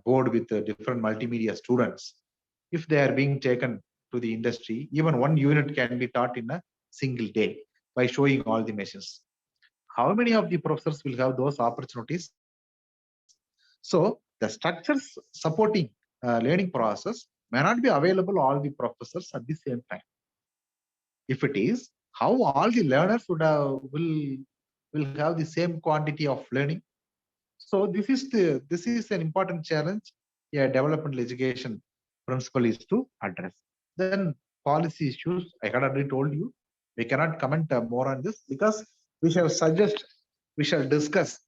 board with different multimedia students, if they are being taken to the industry, even one unit can be taught in a single day by showing all the machines. How many of the professors will have those opportunities? So the structures supporting learning process may not be available all the professors at the same time. If it is, how all the learners will have the same quantity of learning. So this is an important challenge. Yeah, developmental education principle is to address. Then policy issues, I had already told you, we cannot comment more on this because we shall suggest, we shall discuss,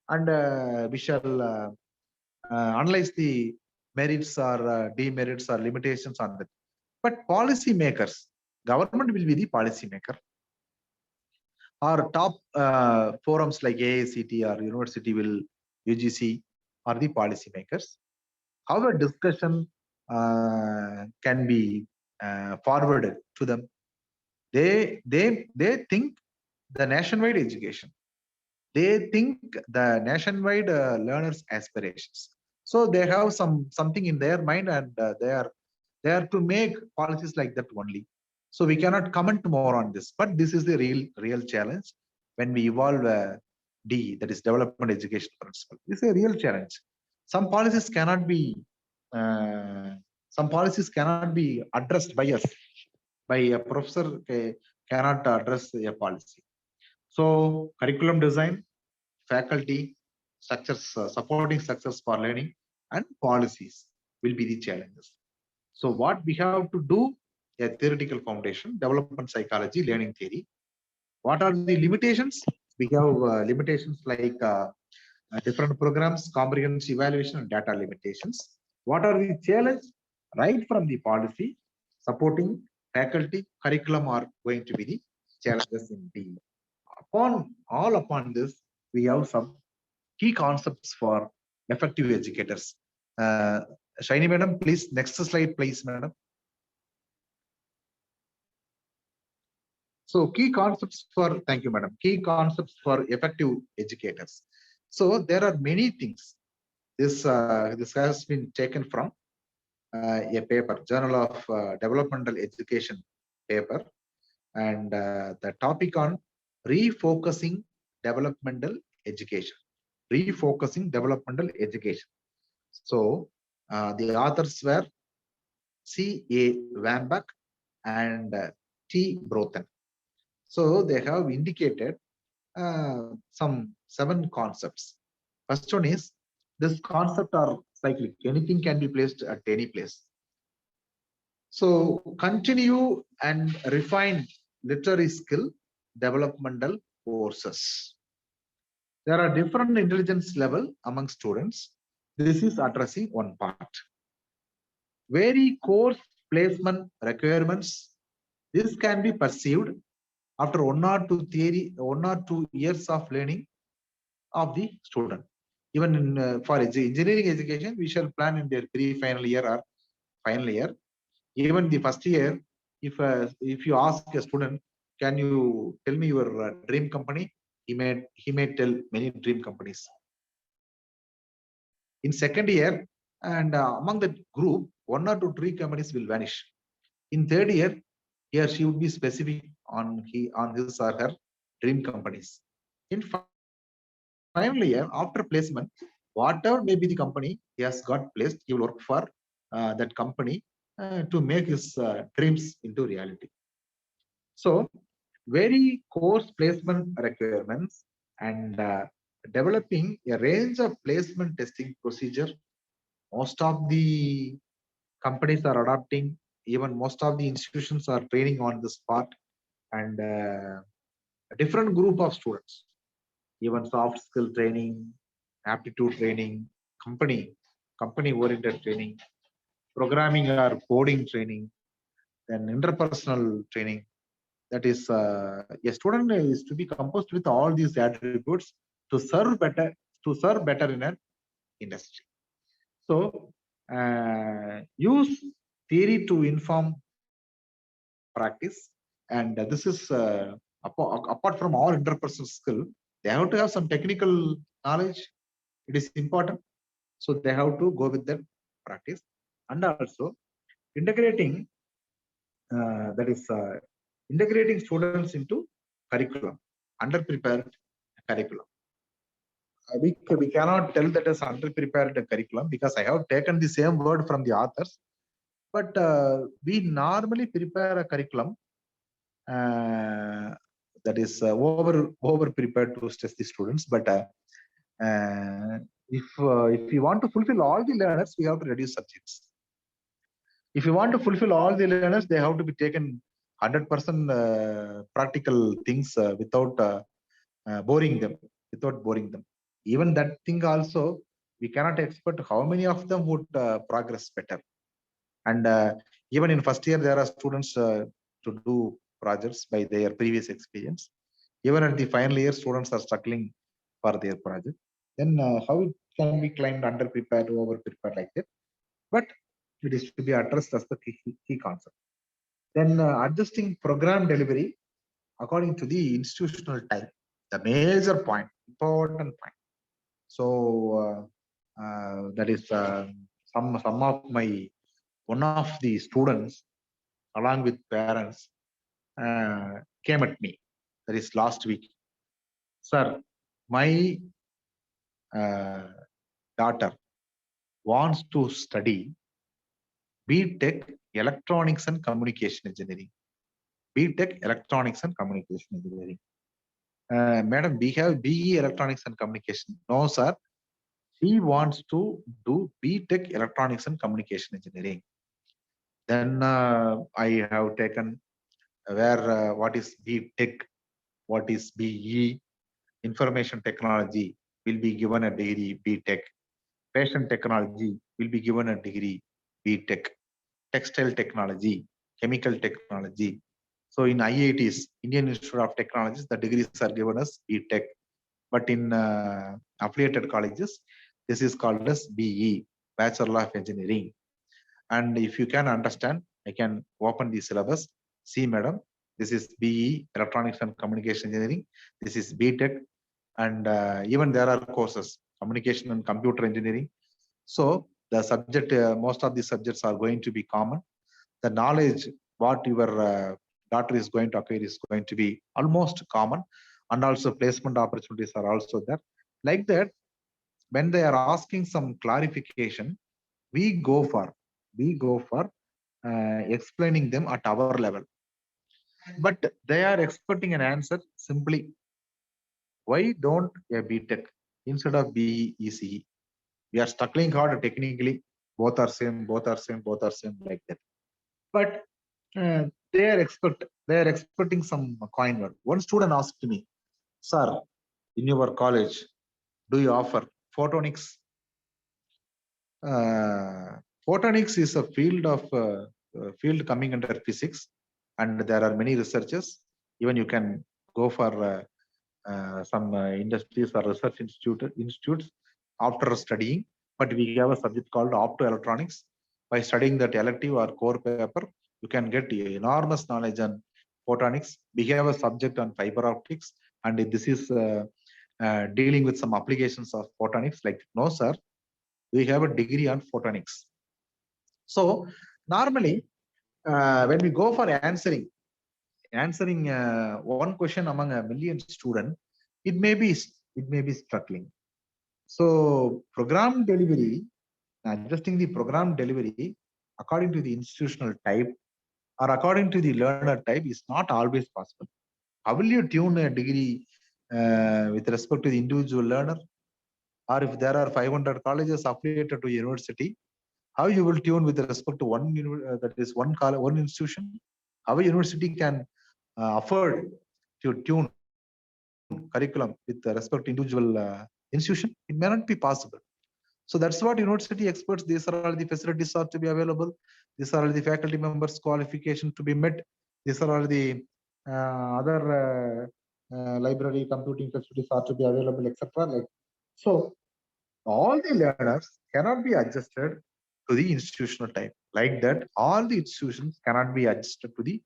and we shall analyze the merits or demerits or limitations on that. But policy makers, government will be the policy maker. Our top forums like AICT or university will UGC are the policy makers. How a discussion can be forwarded to them. They think the nationwide education. They think the nationwide learners' aspirations. So they have something in their mind, and they are to make policies like that only. So we cannot comment more on this, but this is the real challenge when we evolve D, that is development education principle. This is a real challenge. Some policies cannot be addressed by us. By a professor cannot address a policy. So curriculum design, faculty, structures, supporting structures for learning, and policies will be the challenges. So what we have to do, a theoretical foundation, development psychology, learning theory. What are the limitations? We have limitations like different programs, comprehensive evaluation, and data limitations. What are the challenges? Right from the policy, supporting faculty, curriculum are going to be the challenges in D. Upon this, we have some key concepts for effective educators. Shiny madam, please, next slide, please, madam. So key concepts for, thank you, madam. Key concepts for effective educators. So there are many things. This has been taken from a paper, Journal of Developmental Education paper, and the topic on refocusing developmental education. Refocusing developmental education. So the authors were C.A. Wambach and T. Brothen. So they have indicated some 7 concepts. First one is, this concept are cyclic. Anything can be placed at any place. So continue and refine literary skill developmental courses. There are different intelligence level among students. This is addressing one part. Vary course placement requirements. This can be perceived after 1 or 2 years of learning of the student. Even in for engineering education, we shall plan in their pre-final year or final year. Even the first year, if you ask a student, can you tell me your dream company? He may tell many dream companies. In second year, and among the group, 1 or 2, 3 companies will vanish. In third year, he or she would be specific on his or her dream companies. In final year, after placement, whatever may be the company he has got placed, he will work for that company to make his dreams into reality. So, very course placement requirements and developing a range of placement testing procedure. Most of the companies are adopting, even most of the institutions are training on this part, and a different group of students, even soft skill training, aptitude training, company oriented training, programming or coding training, then interpersonal training. That is, a student is to be composed with all these attributes to serve better in an industry. So use theory to inform practice, and this is apart from all interpersonal skill, they have to have some technical knowledge. It is important, so they have to go with that practice, and also integrating integrating students into curriculum, underprepared curriculum. We cannot tell that as underprepared curriculum because I have taken the same word from the authors, but we normally prepare a curriculum that is over prepared to stress the students. But if you want to fulfill all the learners, we have to reduce subjects. If you want to fulfill all the learners, they have to be taken 100% practical things without boring them. Even that thing also, we cannot expect how many of them would progress better. And even in first year, there are students to do projects by their previous experience. Even at the final year, students are struggling for their project. Then how it can be claimed under prepared, over prepared like that? But it is to be addressed as the key concept. Then adjusting program delivery according to the institutional type, the major point, important point. So that is some of my one of the students along with parents came at me. That is last week. Sir, my daughter wants to study BTech Electronics and Communication Engineering. BTech Electronics and Communication Engineering. Madam, we have BE Electronics and Communication. No, sir. She wants to do BTech Electronics and Communication Engineering. Then I have taken where what is BTech, what is BE. Information technology will be given a degree BTech. Fashion technology will be given a degree BTech. Textile technology, chemical technology. So in IITs, Indian Institute of Technologies, the degrees are given as BTech. But in affiliated colleges, this is called as BE, Bachelor of Engineering. And if you can understand, I can open the syllabus. See, madam, this is BE, Electronics and Communication Engineering. This is BTech. And even there are courses, Communication and Computer Engineering. So the subject, most of the subjects are going to be common. The knowledge, what your daughter is going to acquire is going to be almost common. And also placement opportunities are also there. Like that, when they are asking some clarification, we go for explaining them at our level. But they are expecting an answer simply, why don't a BTech instead of BE, ECE? We are struggling hard technically, both are same, like that. But they are expecting some coin word. One student asked me, sir, in your college, do you offer photonics? Photonics is a field of field coming under physics, and there are many researchers. Even you can go for some industries or research institutes after studying. But we have a subject called optoelectronics. By studying that elective or core paper, you can get enormous knowledge on photonics. We have a subject on fiber optics, and this is dealing with some applications of photonics. Like, no, sir, we have a degree on photonics. So normally, when we go for answering one question among a million student, it may be struggling. So program delivery, adjusting the program delivery according to the institutional type or according to the learner type is not always possible. How will you tune a degree with respect to the individual learner? Or if there are 500 colleges affiliated to a university, how you will tune with respect to one institution? How a university can afford to tune curriculum with respect to individual institution? It may not be possible. So that's what university experts, these are all the facilities are to be available. These are all the faculty members qualification to be met. These are all the other library computing facilities are to be available, etc. Like, so all the learners cannot be adjusted to the institutional type. Like that, all the institutions cannot be adjusted to the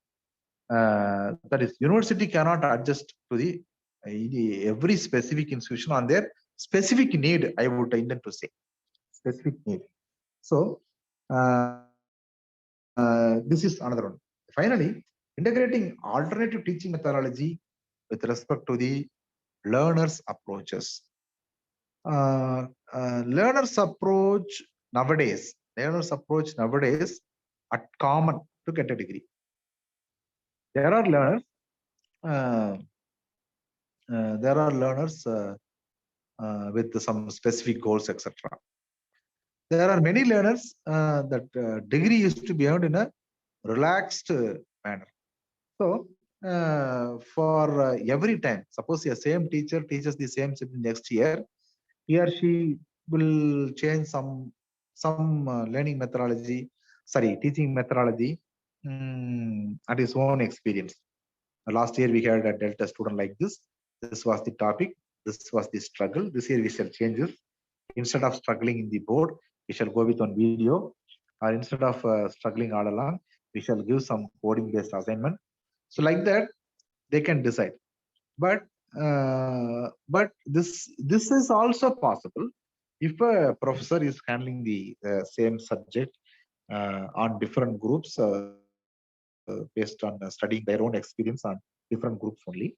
that is, university cannot adjust to the every specific institution on their specific need. I would intend to say specific need. So this is another one. Finally, integrating alternative teaching methodology with respect to the learners approaches. Learners approach nowadays at common to get a degree. There are learners. With some specific goals, etc. There are many learners that degree is to be earned in a relaxed manner. So for every time, suppose a same teacher teaches the same subject next year, he or she will change some learning methodology, teaching methodology at his own experience. Last year we had a Delta student like this. This was the topic. This was the struggle. This year we shall change it. Instead of struggling in the board, we shall go with one video. Or instead of struggling all along, we shall give some coding-based assignment. So like that, they can decide. But this is also possible if a professor is handling the same subject on different groups based on studying their own experience on different groups only.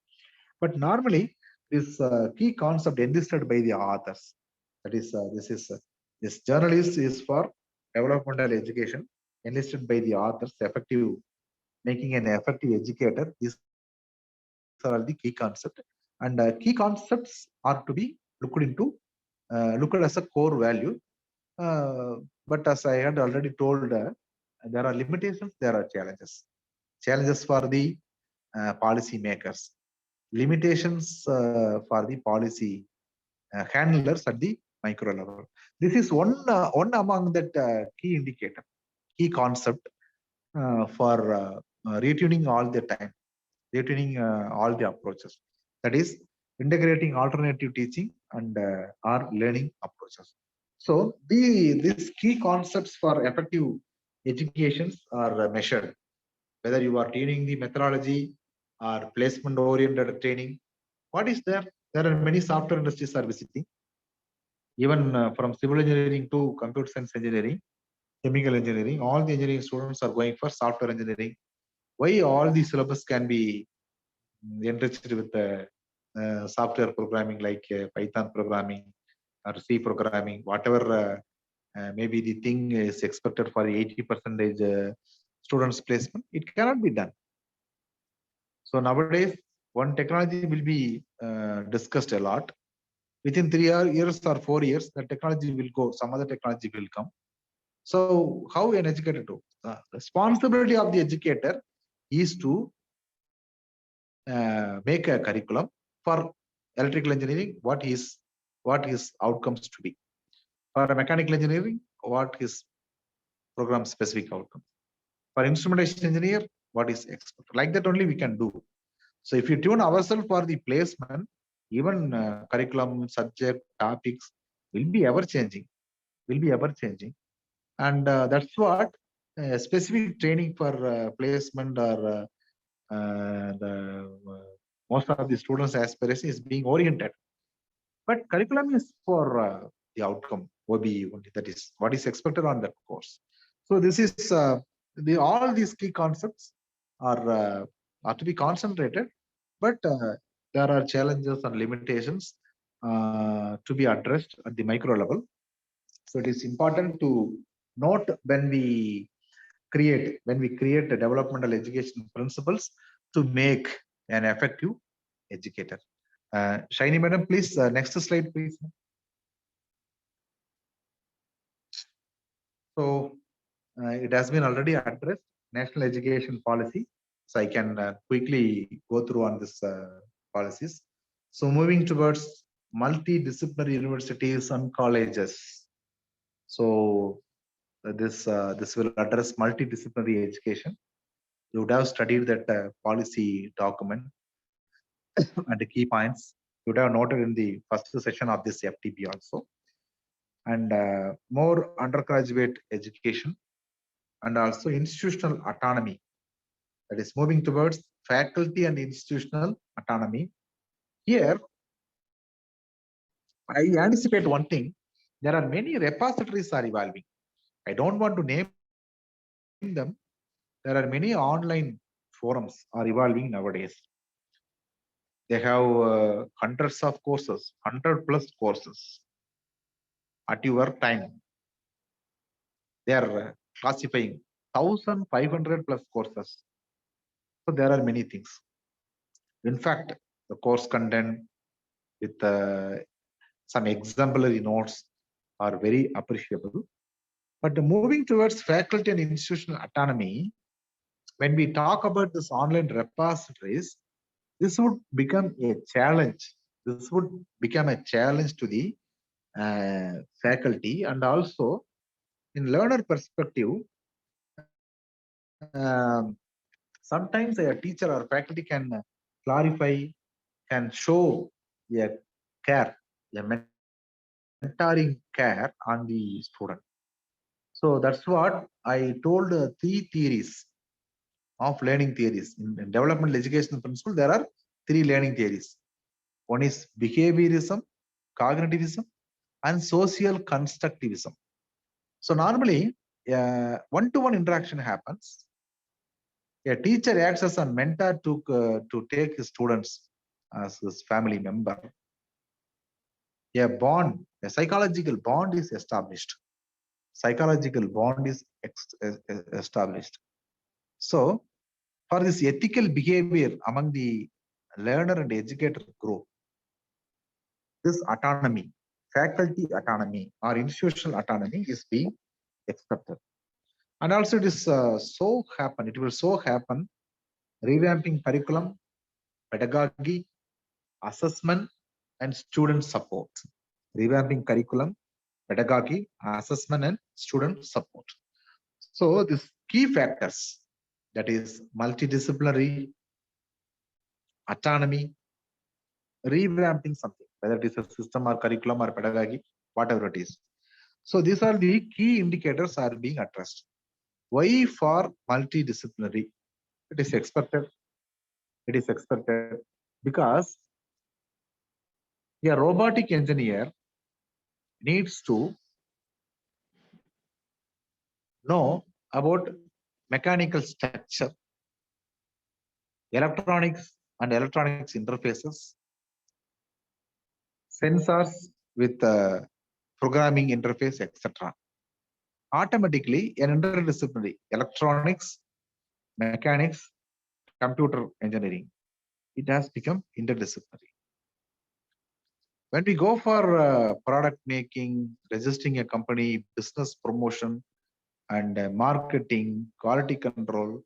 But normally, this key concept enlisted by the authors, that is, this journalist is for developmental education, enlisted by the authors, making an effective educator. These are all the key concepts, and key concepts are to be looked as a core value. But as I had already told, there are limitations, there are challenges. Challenges for the policy makers, limitations for the policy handlers at the micro level. This is one among that key indicator, key concept for retuning all the time, retuning all the approaches. That is integrating alternative teaching and our learning approaches. So these key concepts for effective educations are measured, whether you are tuning the methodology or placement oriented training. What is there? There are many software industries are visiting, even from civil engineering to computer science engineering, chemical engineering. All the engineering students are going for software engineering. Why all the syllabus can be enriched with software programming like Python programming or C programming, whatever maybe the thing is expected for 80% students placement, it cannot be done. So nowadays, one technology will be discussed a lot. Within 3 years or 4 years, the technology will go, some other technology will come. So how an educator do? The responsibility of the educator is to make a curriculum for electrical engineering, what his outcomes to be. For mechanical engineering, what his program specific outcome. For instrumentation engineer, what is expected. Like that only we can do. So if you tune ourselves for the placement, even curriculum, subject, topics will be ever changing, and that's what specific training for placement or most of the students' aspiration is being oriented. But curriculum is for the outcome, OB only. That is what is expected on that course. So this is all these key concepts are to be concentrated, but there are challenges and limitations to be addressed at the micro level. So it is important to note when we create the developmental education principles to make an effective educator. Shiny madam, please, next slide, please. So it has been already addressed, national education policy. So I can quickly go through on this policies. So moving towards multidisciplinary universities and colleges. So this will address multidisciplinary education. You would have studied that policy document and the key points. You would have noted in the first session of this FTP also. And more undergraduate education and also institutional autonomy. That is moving towards faculty and institutional autonomy. Here, I anticipate one thing. There are many repositories are evolving. I don't want to name them. There are many online forums are evolving nowadays. They have hundreds of courses, 100+ courses at your time. They are classifying 1,500 plus courses. So there are many things. In fact, the course content with some exemplary notes are very appreciable. But moving towards faculty and institutional autonomy, when we talk about this online repositories, this would become a challenge. This would become a challenge to the faculty, and also in learner perspective, sometimes a teacher or faculty can clarify, can show a care, a mentoring care on the student. So that's what I told, three theories of learning theories. In developmental educational principle, there are three learning theories. One is behaviorism, cognitivism, and social constructivism. So normally, one-to-one interaction happens. A teacher acts as a mentor to take his students as his family member. A bond, a psychological bond is established. Psychological bond is established. So for this ethical behavior among the learner and educator group, this autonomy, faculty autonomy or institutional autonomy is being accepted. And also it is it will so happen, revamping curriculum, pedagogy, assessment, and student support. Revamping curriculum, pedagogy, assessment, and student support. So these key factors, that is multidisciplinary, autonomy, revamping something, whether it is a system or curriculum or pedagogy, whatever it is. So these are the key indicators are being addressed. Why for multidisciplinary? It is expected. It is expected because a robotic engineer needs to know about mechanical structure, electronics and electronics interfaces, sensors with programming interface, etc. Automatically, an interdisciplinary electronics, mechanics, computer engineering, it has become interdisciplinary. When we go for product making, registering a company, business promotion, and marketing, quality control,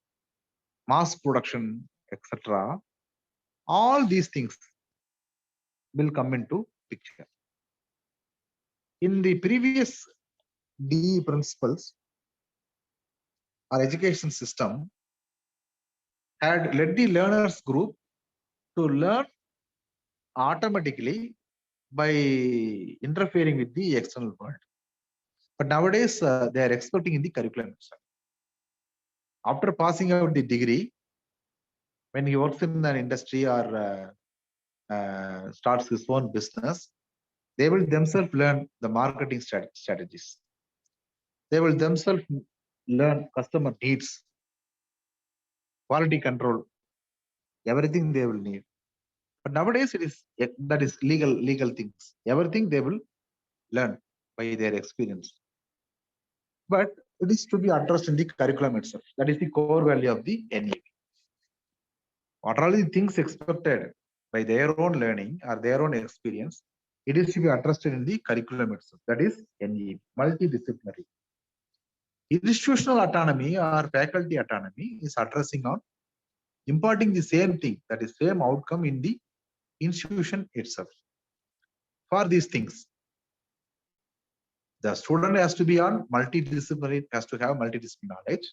mass production, etc., all these things will come into picture. In the previous DE principles, our education system had led the learners group to learn automatically by interfering with the external world. But nowadays, they are expecting in the curriculum itself. After passing out the degree, when he works in an industry or starts his own business, they will themselves learn the marketing strategies. They will themselves learn customer needs, quality control, everything they will need. But nowadays it is that is legal things. Everything they will learn by their experience. But it is to be addressed in the curriculum itself. That is the core value of the NEP. What are the things expected by their own learning or their own experience, it is to be addressed in the curriculum itself. That is NEP, multidisciplinary. Institutional autonomy or faculty autonomy is addressing on imparting the same thing, that is same outcome in the institution itself. For these things, the student has to be on multidisciplinary, has to have multidisciplinary knowledge.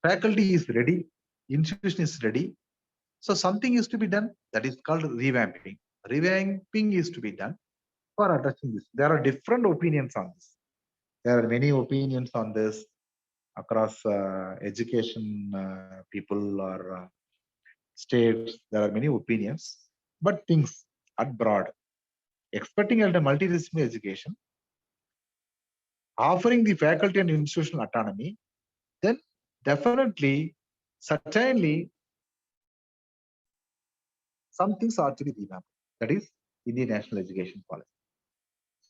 Faculty is ready, institution is ready. So something is to be done, that is called revamping. Revamping is to be done for addressing this. There are different opinions on this. There are many opinions on this across education people or states. There are many opinions, but things at broad. Expecting at a multidisciplinary education, offering the faculty and institutional autonomy, then definitely, certainly, some things are to be revamped. That is Indian National Education Policy.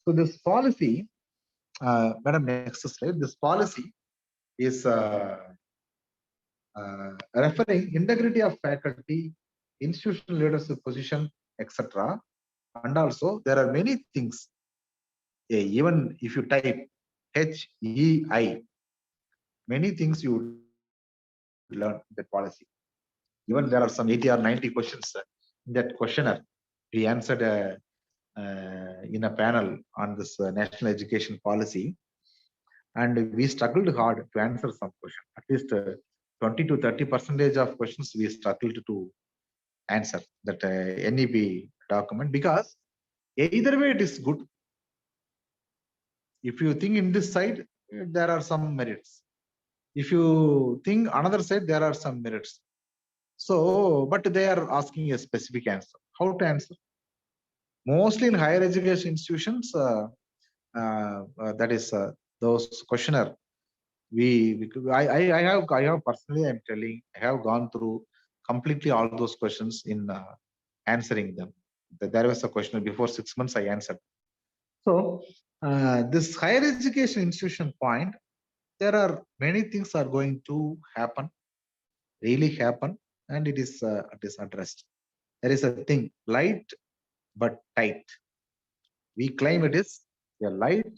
So this policy, Madam, next slide. This policy is referring integrity of faculty, institutional leadership position, etc. And also there are many things. Even if you type HEI, many things you learn that policy. Even there are some 80 or 90 questions in that questionnaire. We answered in a panel on this national education policy, and we struggled hard to answer some question. At least 20 to 30% of questions we struggled to answer that NEP document, because either way it is good. If you think in this side, there are some merits. If you think another side, there are some merits. So, but they are asking a specific answer. How to answer? Mostly in higher education institutions, that is those questionnaire. I have personally, I'm telling, I have gone through completely all those questions in answering them. There was a question before 6 months I answered. So this higher education institution point, there are many things are going to happen, really happen, and it is addressed. There is a thing, light but tight. We claim it is a light,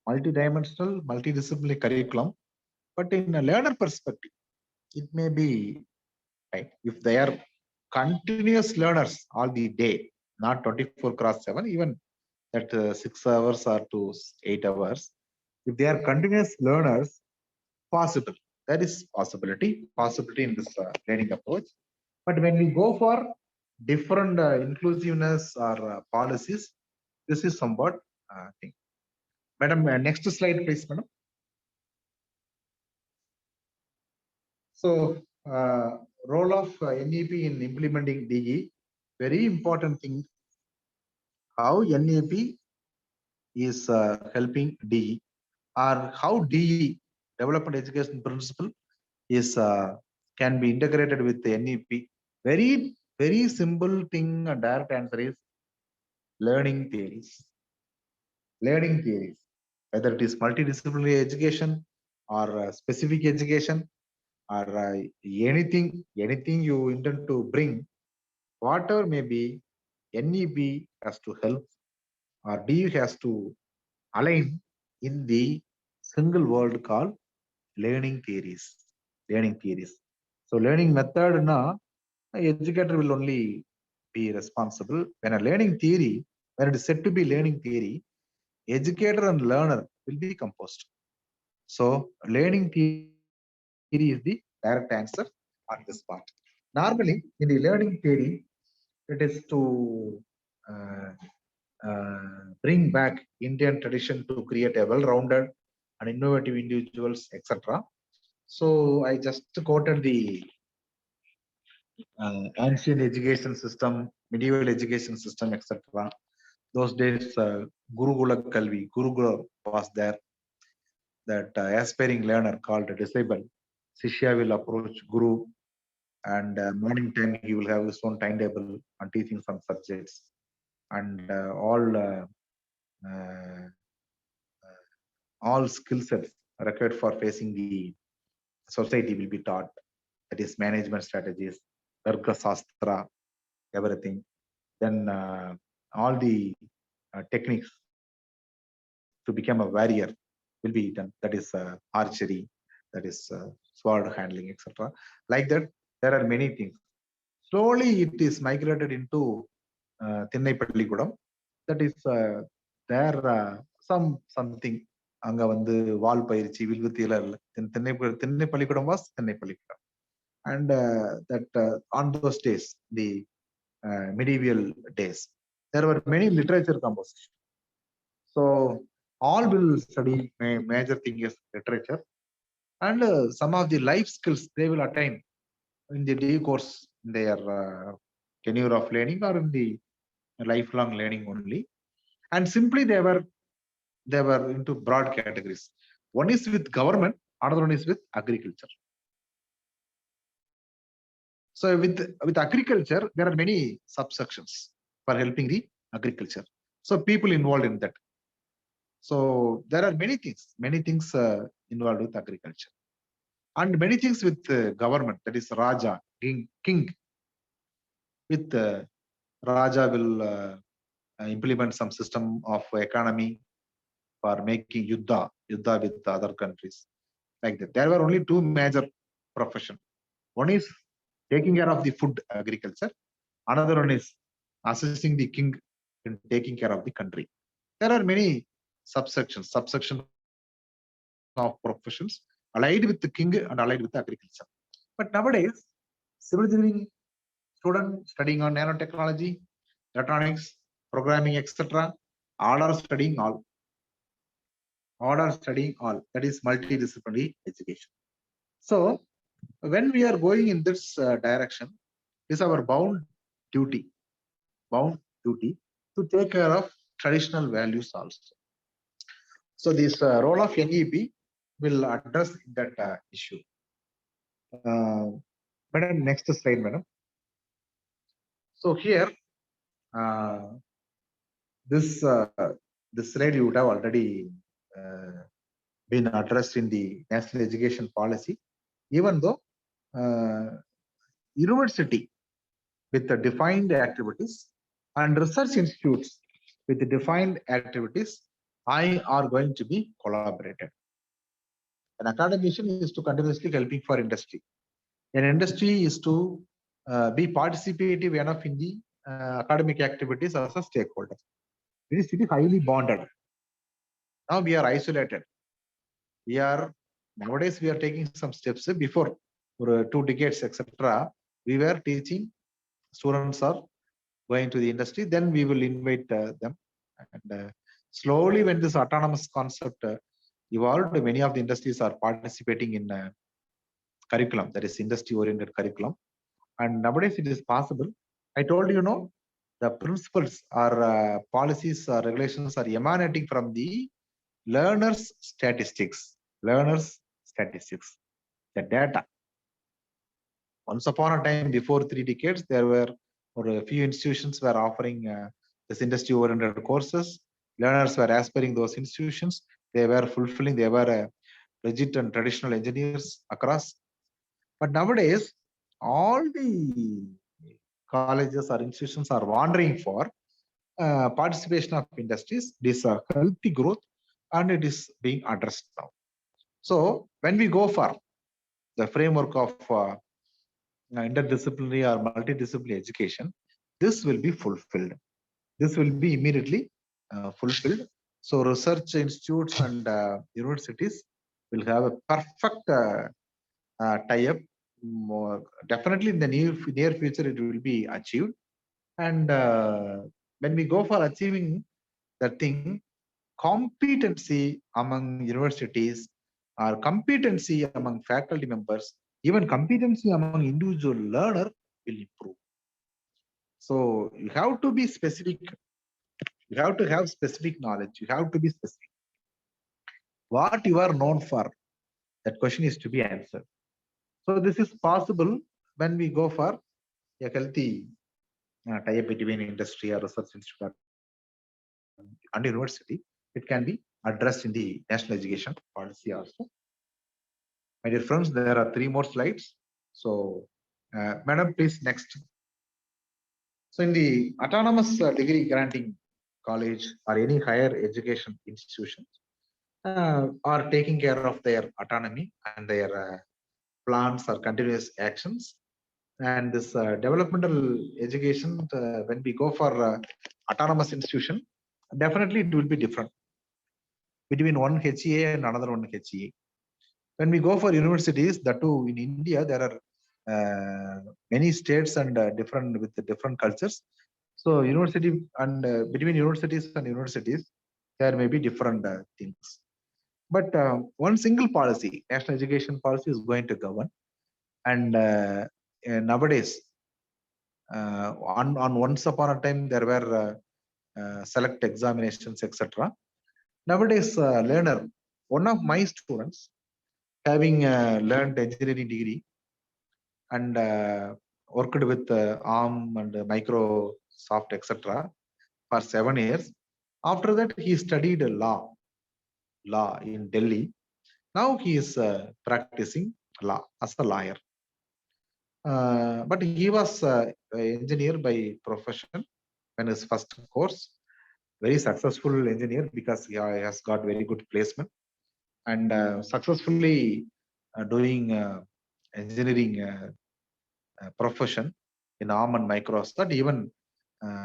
multidimensional, multidisciplinary curriculum, but in a learner perspective, it may be right. If they are continuous learners all the day, not 24/7, even at 6 hours or to 8 hours, if they are continuous learners, possible. There is possibility in this learning approach. But when we go for different inclusiveness or policies, this is somewhat thing. Madam, next slide, please, madam. So, role of NEP in implementing DE, very important thing. How NEP is helping DE, or how DE, development education principle, is can be integrated with the NEP. Very simple thing. A direct answer is learning theories. Learning theories, whether it is multidisciplinary education or specific education or anything you intend to bring, whatever may be, NEP has to help, or DU has to align in the single word called learning theories. Learning theories. So learning method na educator will only be responsible. When a learning theory, when it is said to be learning theory, educator and learner will be composed. So learning theory is the direct answer on this part. Normally, in the learning theory, it is to bring back Indian tradition to create a well-rounded and innovative individuals, etc. So I just quoted the ancient education system, medieval education system, etc. Those days, Gurukula Kalvi, Gurukula was there. That aspiring learner called a disciple, Shishya will approach Guru, and morning time he will have his own timetable on teaching some subjects, and all skill sets required for facing the society will be taught. That is management strategies, Darga Sastra, everything. Then all the techniques to become a warrior will be done. That is archery, that is sword handling, etc. Like that, there are many things. Slowly, it is migrated into Thinnai Pallikudam. That is there something. அங்க வந்து வால் பயிற்சி வில்வித்தையில திண்ணை பள்ளிக்கூடம் was திண்ணை பள்ளிக்கூடம், and that on those days, the medieval days, there were many literature compositions. So all will study major thing is literature, and some of the life skills they will attain in the day course in their tenure of learning or in the lifelong learning only. And simply they were into broad categories. One is with government, another one is with agriculture. So with agriculture, there are many subsections for helping the agriculture. So people involved in that. So there are many things involved with agriculture. and many things with government, that is Raja, king. With Raja will implement some system of economy for making yuddha with other countries, like that. There were only two major professions. One is taking care of the food agriculture. Another one is assisting the king in taking care of the country. There are many subsection of professions allied with the king and allied with the agriculture. But nowadays, civil engineering student studying on nanotechnology, electronics, programming, etc., all are studying all. All are studying all. That is multidisciplinary education. So when we are going in this direction, is our bound duty to take care of traditional values also. So this role of NEP will address that issue. Madam, next slide, madam. So here, this slide you would have already been addressed in the national education policy. Even though university with the defined activities and research institutes with the defined activities, I are going to be collaborated. An academician is to continuously helping for industry. An industry is to be participative enough in the academic activities as a stakeholder. It is highly bonded. Now we are isolated. Nowadays we are taking some steps. Before 2 decades, etc., we were teaching students are going to the industry, then we will invite them. And slowly, when this autonomous concept evolved, many of the industries are participating in curriculum, that is industry-oriented curriculum. And nowadays it is possible. I told you, the principles or policies or regulations are emanating from the learners' statistics. Learners' statistics, the data. Once upon a time, before 3 decades, there were a few institutions were offering this industry-oriented courses. Learners were aspiring those institutions. They were fulfilling. They were rigid and traditional engineers across. But nowadays, all the colleges or institutions are wandering for participation of industries. This is a healthy growth, and it is being addressed now. So when we go for the framework of interdisciplinary or multidisciplinary education, this will be fulfilled. This will be immediately fulfilled. So research institutes and universities will have a perfect tie-up. Definitely in the near future, it will be achieved. And when we go for achieving that thing, competency among universities or competency among faculty members, even competency among individual learner will improve. So you have to be specific. You have to have specific knowledge. You have to be specific. What you are known for, that question is to be answered. So this is possible when we go for a healthy tie-up between industry or research institute and university. It can be addressed in the national education policy also. My dear friends, there are 3 more slides. So, madam, please next. So in the autonomous degree granting college or any higher education institutions are taking care of their autonomy and their plans or continuous actions. And this developmental education, when we go for autonomous institution, definitely it will be different between one HEA and another one HEA. When we go for universities, that too in India, there are many states and different with the different cultures. So university and between universities and universities, there may be different things. But one single policy, national education policy, is going to govern. And nowadays, on once upon a time, there were select examinations, etc. Nowadays, learner, one of my students, having learned engineering degree and worked with ARM and Microsoft, etc. for 7 years. After that, he studied law in Delhi. Now he is practicing law as a lawyer. But he was an engineer by profession when his first course. Very successful engineer because he has got very good placement and successfully doing engineering profession in ARM and Microsoft. Even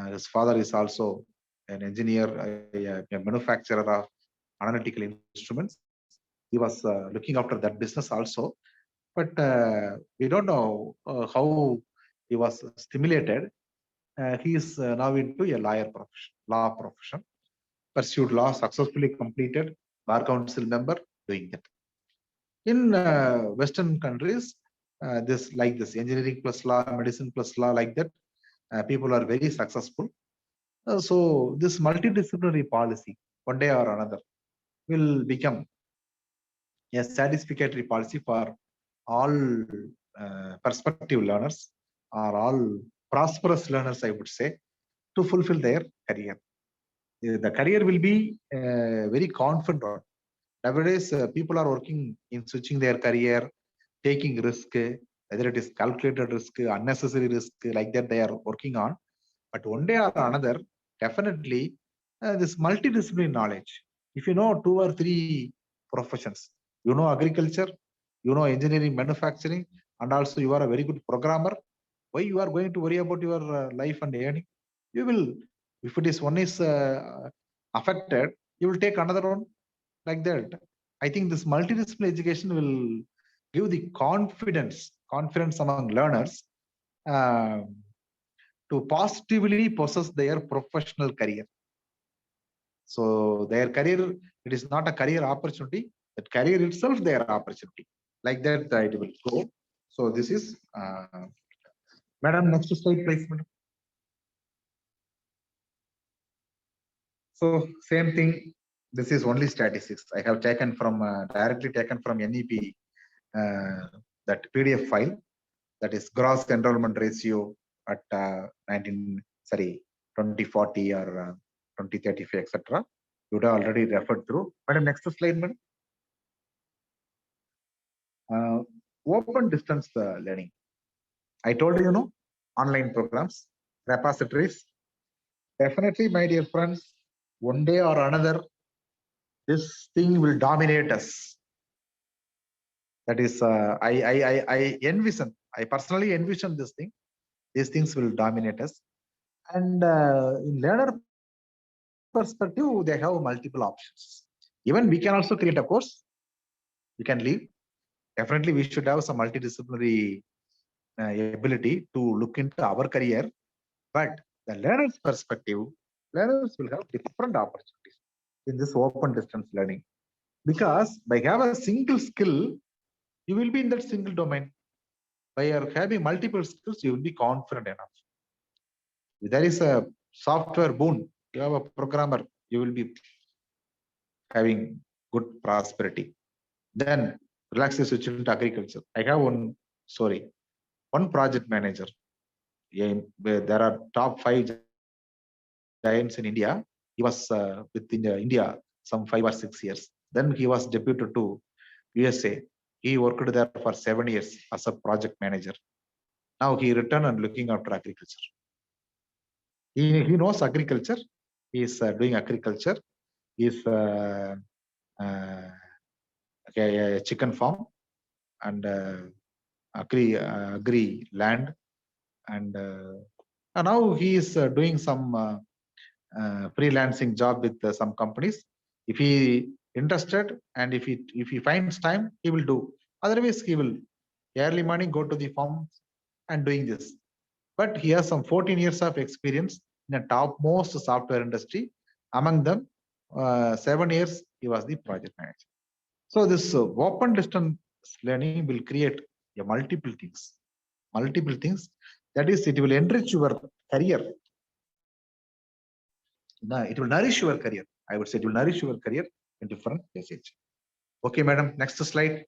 his father is also an engineer, a manufacturer of analytical instruments. He was looking after that business also. But we don't know how he was stimulated. He is now into a lawyer profession, law profession. Pursued law, successfully completed, bar council member, doing that. In Western countries, this like this engineering plus law, medicine plus law, like that, people are very successful. So this multidisciplinary policy, one day or another, will become a satisfactory policy for all prospective learners or all prosperous learners, I would say, to fulfill their career. The career will be very confident on. Nowadays, people are working in switching their career, taking risk, whether it is calculated risk, unnecessary risk, like that they are working on. But one day or another, definitely this multidisciplinary knowledge. If you know 2 or 3 professions, you know agriculture, you know engineering, manufacturing, and also you are a very good programmer. Why you are going to worry about your life and earning? You will, if it is one is affected, you will take another one like that. I think this multidisciplinary education will give the confidence among learners uh, to positively possess their professional career. So their career, it is not a career opportunity, that career itself their opportunity. Like that, it will go. So this is, madam, next slide, please, madam. So same thing. This is only statistics. I have taken from directly taken from NEP that PDF file, that is gross enrollment ratio at 2040 or 2035, etc. You would have already referred through. Madam, next slide, madam. Open distance learning. I told you, online programs, repositories. Definitely, my dear friends, one day or another, this thing will dominate us. That is, I envision, I personally envision this thing. These things will dominate us. And in learner perspective, they have multiple options. Even we can also create a course. We can leave. Definitely, we should have some multidisciplinary ability to look into our career. But the learner's perspective, learners will have different opportunities in this open distance learning. Because by having a single skill, you will be in that single domain. By having multiple skills, you will be confident enough. If there is a software boon, you have a programmer, you will be having good prosperity. Then relax the switch into agriculture. I have one story. One project manager. There are top 5 giants in India. He was within India some 5 or 6 years. Then he was deputed to USA. He worked there for 7 years as a project manager. Now he returned and looking after agriculture. He knows agriculture. He is doing agriculture. He is a chicken farm and agri land, and now he is doing some freelancing job with some companies. If he interested and if he finds time, he will do. Otherwise, he will early morning go to the farm and doing this. But he has some 14 years of experience in a topmost software industry. Among them, 7 years he was the project manager. So this open distance learning will create multiple things. That is, it will enrich your career. It will nourish your career. I would say it will nourish your career in different message. Okay, madam. Next slide.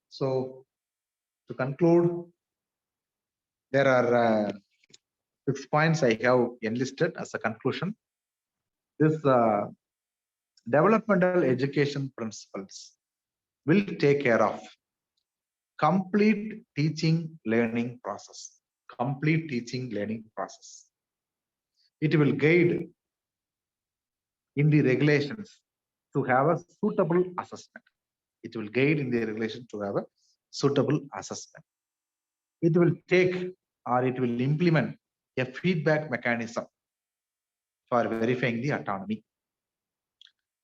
So to conclude, there are 6 points I have enlisted as a conclusion. This developmental education principles will take care of complete teaching learning process. Complete teaching learning process. It will guide in the regulations to have a suitable assessment. It will guide in the regulation to have a suitable assessment. It will take or it will implement a feedback mechanism for verifying the autonomy.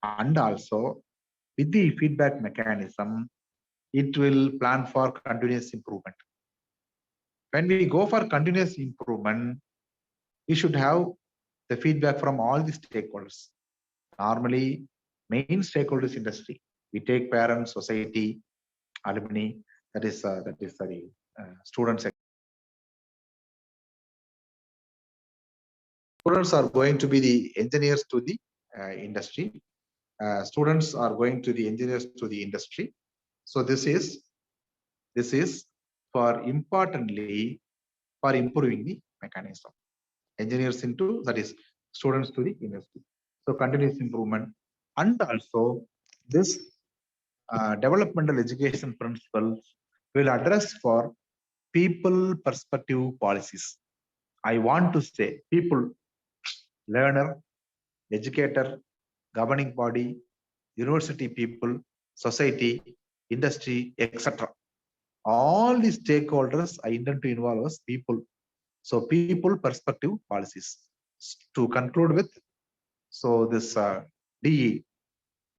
And also with the feedback mechanism, it will plan for continuous improvement. When we go for continuous improvement, we should have the feedback from all the stakeholders. Normally, main stakeholders industry. We take parents, society, alumni, that is the students. Students are going to be the engineers to the industry. Students are going to the engineers to the industry. So this is for importantly for improving the mechanism. Engineers into, that is students to the industry. So continuous improvement, and also this developmental education principles will address for people perspective policies. I want to say people, learner, educator, governing body, university people, society, industry, etc. All the stakeholders I intend to involve as people. So people perspective policies. To conclude with, so this DE,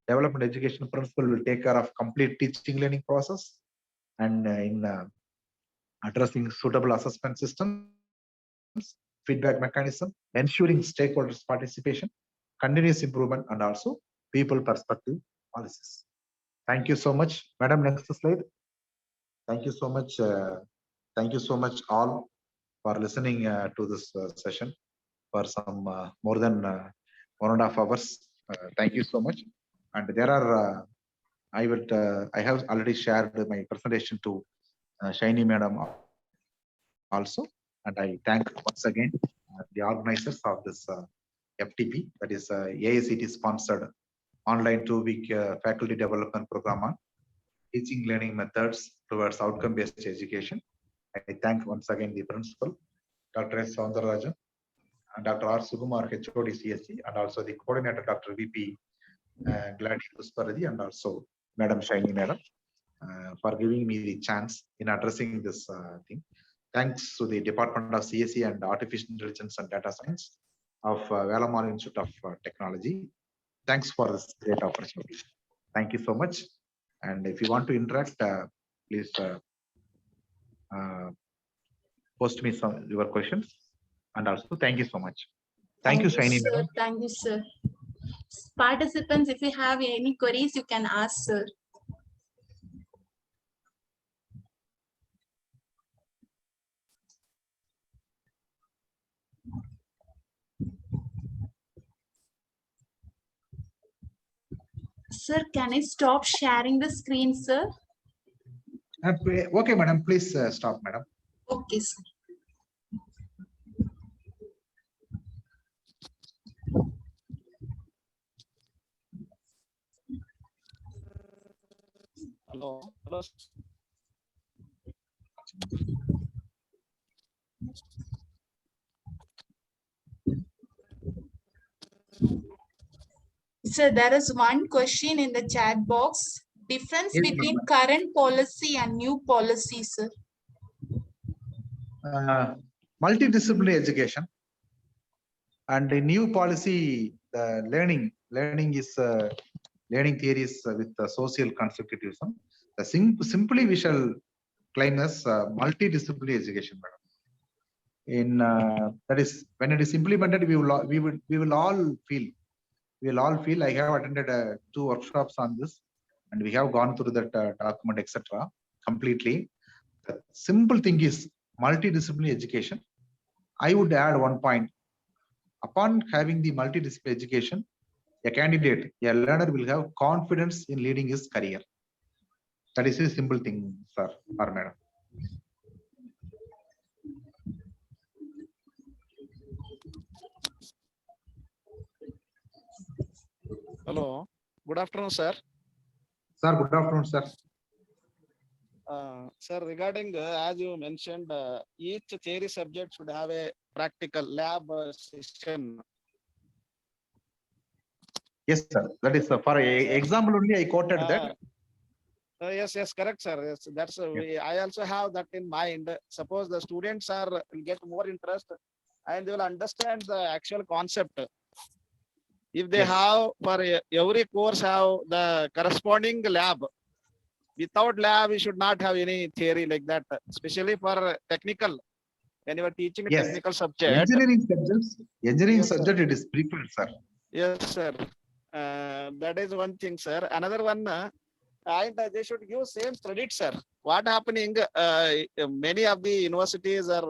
development education principle, will take care of complete teaching learning process, and in addressing suitable assessment systems, feedback mechanism, ensuring stakeholders participation, continuous improvement, and also people perspective policies. Thank you so much, Madam. Next slide. Thank you so much. Thank you so much all for listening to this session for some more than 1.5 hours. Thank you so much. And there are, I have already shared my presentation to Shiny Madam also. And I thank once again the organizers of this FTP, that is AICT sponsored online 2-week faculty development program on teaching learning methods towards outcome-based education. I thank once again the principal, Dr. S. Soundararajan, and Dr. R. Sukumar, HOD CSC, and also the coordinator, Dr. VP Gladys Pusparadi, and also Madam Shiny Madam, for giving me the chance in addressing this thing. Thanks to the Department of CSE and Artificial Intelligence and Data Science of Velamar Institute of Technology. Thanks for this great opportunity. Thank you so much. And if you want to interact, please post me some your questions. And also, thank you so much. Thank you, Shiny sir. Thank you, sir. Participants, if you have any queries, you can ask, sir. Sir, can I stop sharing the screen, sir? Okay, madam. Please stop, madam. Okay, sir. Hello. Hello. Sir, there is one question in the chat box. Difference Yes, between current policy and new policy, sir? Multidisciplinary education and the new policy, the learning is learning theories with social constructivism. The simply we shall claim as multidisciplinary education, madam. In that is when it is implemented, we will all feel. We will all feel. I have attended 2 workshops on this, and we have gone through that document, etc. completely. The simple thing is multidisciplinary education. I would add one point. Upon having the multidisciplinary education, a candidate, a learner will have confidence in leading his career. That is a simple thing, sir or madam. Hello. Good afternoon, sir. Sir, good afternoon, sir. Sir, regarding as you mentioned, each theory subject should have a practical lab session. Yes, sir. That is for example only I quoted that. Yes, correct, sir. Yes, that's I also have that in mind. Suppose the students will get more interest and they will understand the actual concept. If they Yes. have for every course have the corresponding lab. Without lab, we should not have any theory like that, especially for technical. When you are teaching a Yes. technical subject. Engineering subjects, engineering Yes, sir. subject, it is preferred, sir. Yes, sir. That is one thing, sir. Another one, and they should give same credit, sir. What happening? Many of the universities or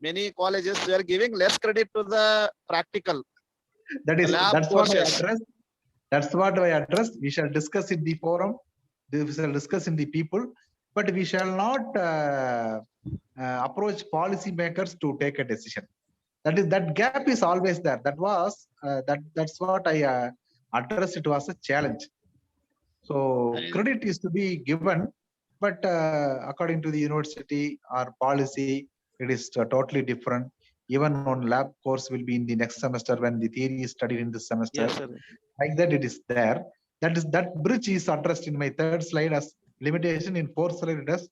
many colleges they are giving less credit to the practical. That is lab that's courses. what I addressed. That's what I addressed. We shall discuss in the forum. We shall discuss in the people, but we shall not approach policy makers to take a decision. That gap is always there. That was that's what I addressed. It was a challenge. So credit is to be given, but according to the university or policy, it is totally different. Even on lab course will be in the next semester when the theory is studied in this semester. Yes, sir. Like that, it is there. That bridge is addressed in my third slide as limitation. In fourth slide, it as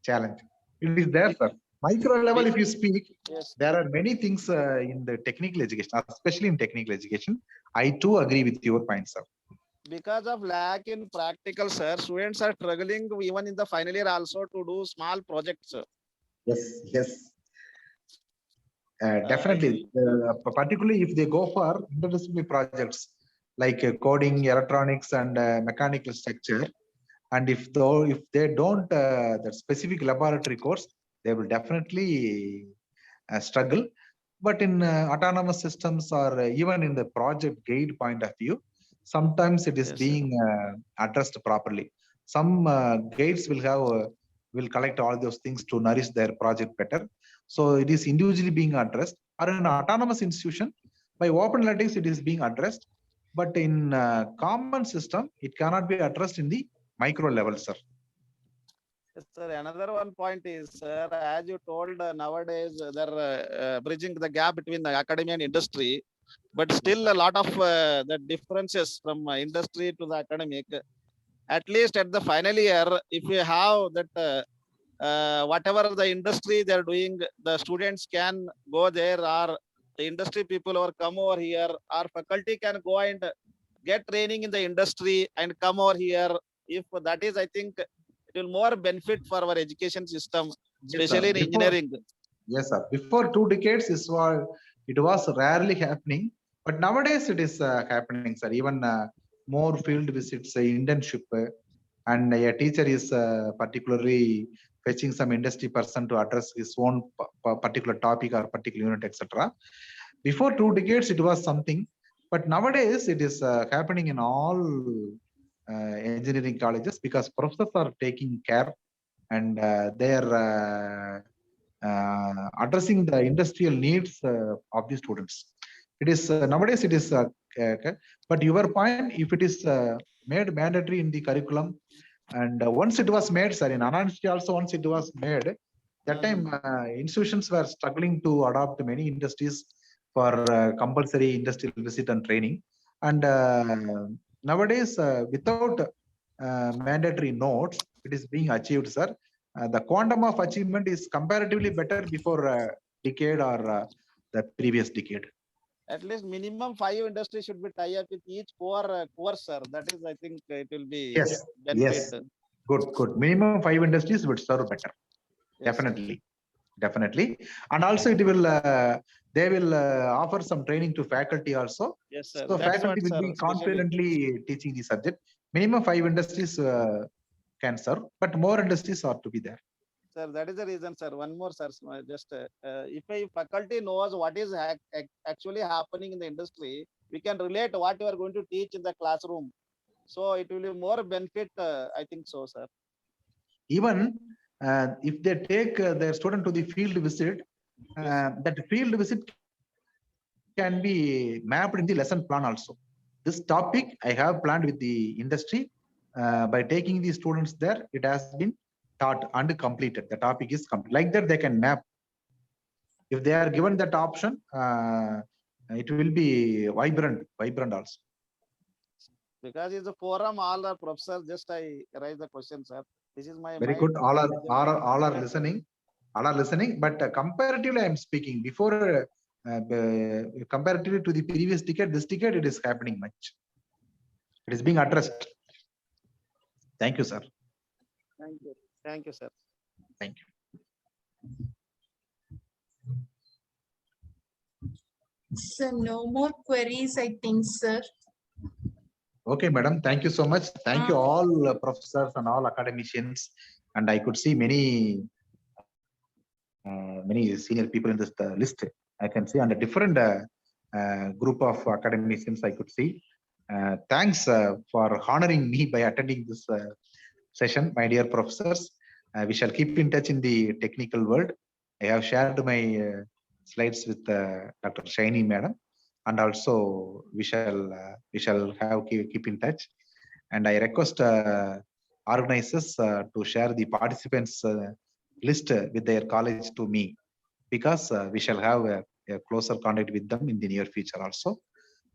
challenge. It is there, sir. Micro level, if you speak, Yes. there are many things in the technical education, especially in technical education. I too agree with your point, sir. Because of lack in practical, sir, students are struggling even in the final year also to do small projects. Sir. Yes. Definitely, particularly if they go for interdisciplinary projects like coding, electronics, and mechanical structure, and if they don't the specific laboratory course, they will definitely struggle. But in autonomous systems or even in the project guide point of view, sometimes it is being addressed properly. Some guides will collect all those things to nourish their project better. So it is individually being addressed. Or in an autonomous institution, by open analytics, it is being addressed. But in common system, it cannot be addressed in the micro level, sir. Yes, sir. Another one point is, sir, as you told, nowadays they're bridging the gap between the academy and industry, but still a lot of the differences from industry to the academic. At least at the final year, if you have that whatever the industry they're doing, the students can go there, or the industry people or come over here, or faculty can go and get training in the industry and come over here. If that is, I think it will more benefit for our education system, especially in engineering. Yes, sir. Before 2 decades, it was rarely happening, but nowadays it is happening, sir. Even more field visits, internship, and a teacher is particularly fetching some industry person to address his own particular topic or particular unit, etc. Before 2 decades, it was something, but nowadays it is happening in all engineering colleges because professors are taking care and they are addressing the industrial needs of the students. It is nowadays it is, but your point, if it is made mandatory in the curriculum, and once it was made, sir, in Anna University also once it was made, that time institutions were struggling to adopt many industries for compulsory industrial visit and training, and nowadays without mandatory notes, it is being achieved, sir. The quantum of achievement is comparatively better before a decade or the previous decade. At least minimum 5 industries should be tied up with each course, sir. That is, I think it will be benefit. Yes. Good. Minimum 5 industries would serve better. Yes, definitely. And also it will they will offer some training to faculty also. Yes, sir. So that faculty will be confidently teaching the subject. Minimum 5 industries can serve, but more industries are to be there. Sir, that is the reason, sir. One more, sir. Just if a faculty knows what is actually happening in the industry, we can relate what you are going to teach in the classroom. So it will be more benefit, I think so, sir. Even if they take their student to the field visit, that field visit can be mapped in the lesson plan also. This topic I have planned with the industry. By taking the students there, it has been taught and completed. The topic is complete. Like that, they can map. If they are given that option, it will be vibrant also. Because it's a forum, all the professors, just I raise the question, sir. This is my Very mind. good. All are listening. All are listening. But comparatively, I am speaking before. Comparatively to the previous decade, this decade it is happening much. It is being addressed. Thank you, sir. Thank you. Thank you, sir. Thank you. So no more queries, I think, sir. Okay, madam. Thank you so much. Thank you all professors and all academicians. And I could see many senior people in this list. I can see on a different group of academicians I could see. Thanks for honoring me by attending this session, my dear professors. We shall keep in touch in the technical world. I have shared my slides with Dr. Shaini madam, and also we shall have keep in touch. And I request organizers to share the participants list with their college to me, because we shall have a closer contact with them in the near future also.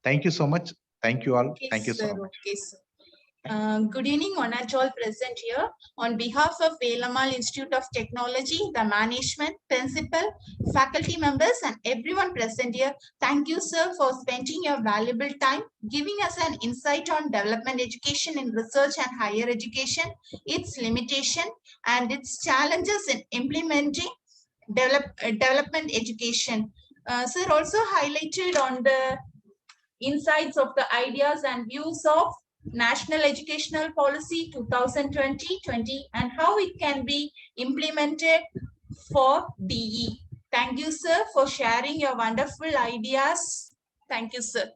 Thank you so much. Thank you all. Okay, Thank you so sir. much. Okay, sir. Good evening, honored all present here. On behalf of Velamal Institute of Technology, the management, principal, faculty members, and everyone present here, thank you, sir, for spending your valuable time, giving us an insight on development education in research and higher education, its limitation, and its challenges in implementing development education. Sir also highlighted on the insights of the ideas and views of National Educational Policy 2020 and how it can be implemented for DE. Thank you, sir, for sharing your wonderful ideas. Thank you, sir.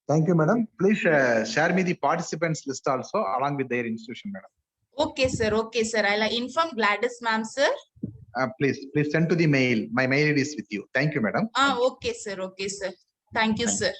Thank you, madam. Please share me the participants list also along with their institution, madam. Okay, sir. Okay, sir. I'll inform Gladys, ma'am, sir. Please send to the mail. My mail ID is with you. Thank you, madam. Okay, sir. Okay, sir. Thank you, sir.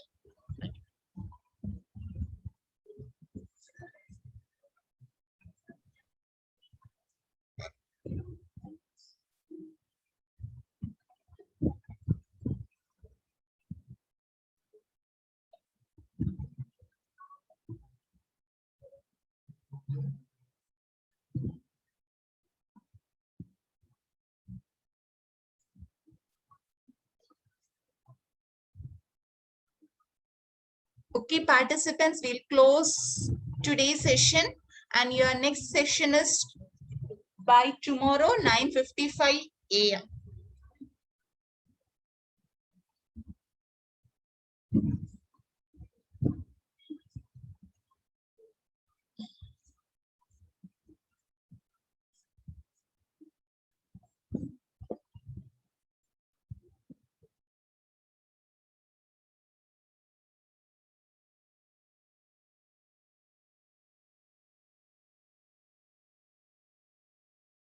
Okay, participants, we'll close today's session, and your next session is by tomorrow, 9:55 a.m.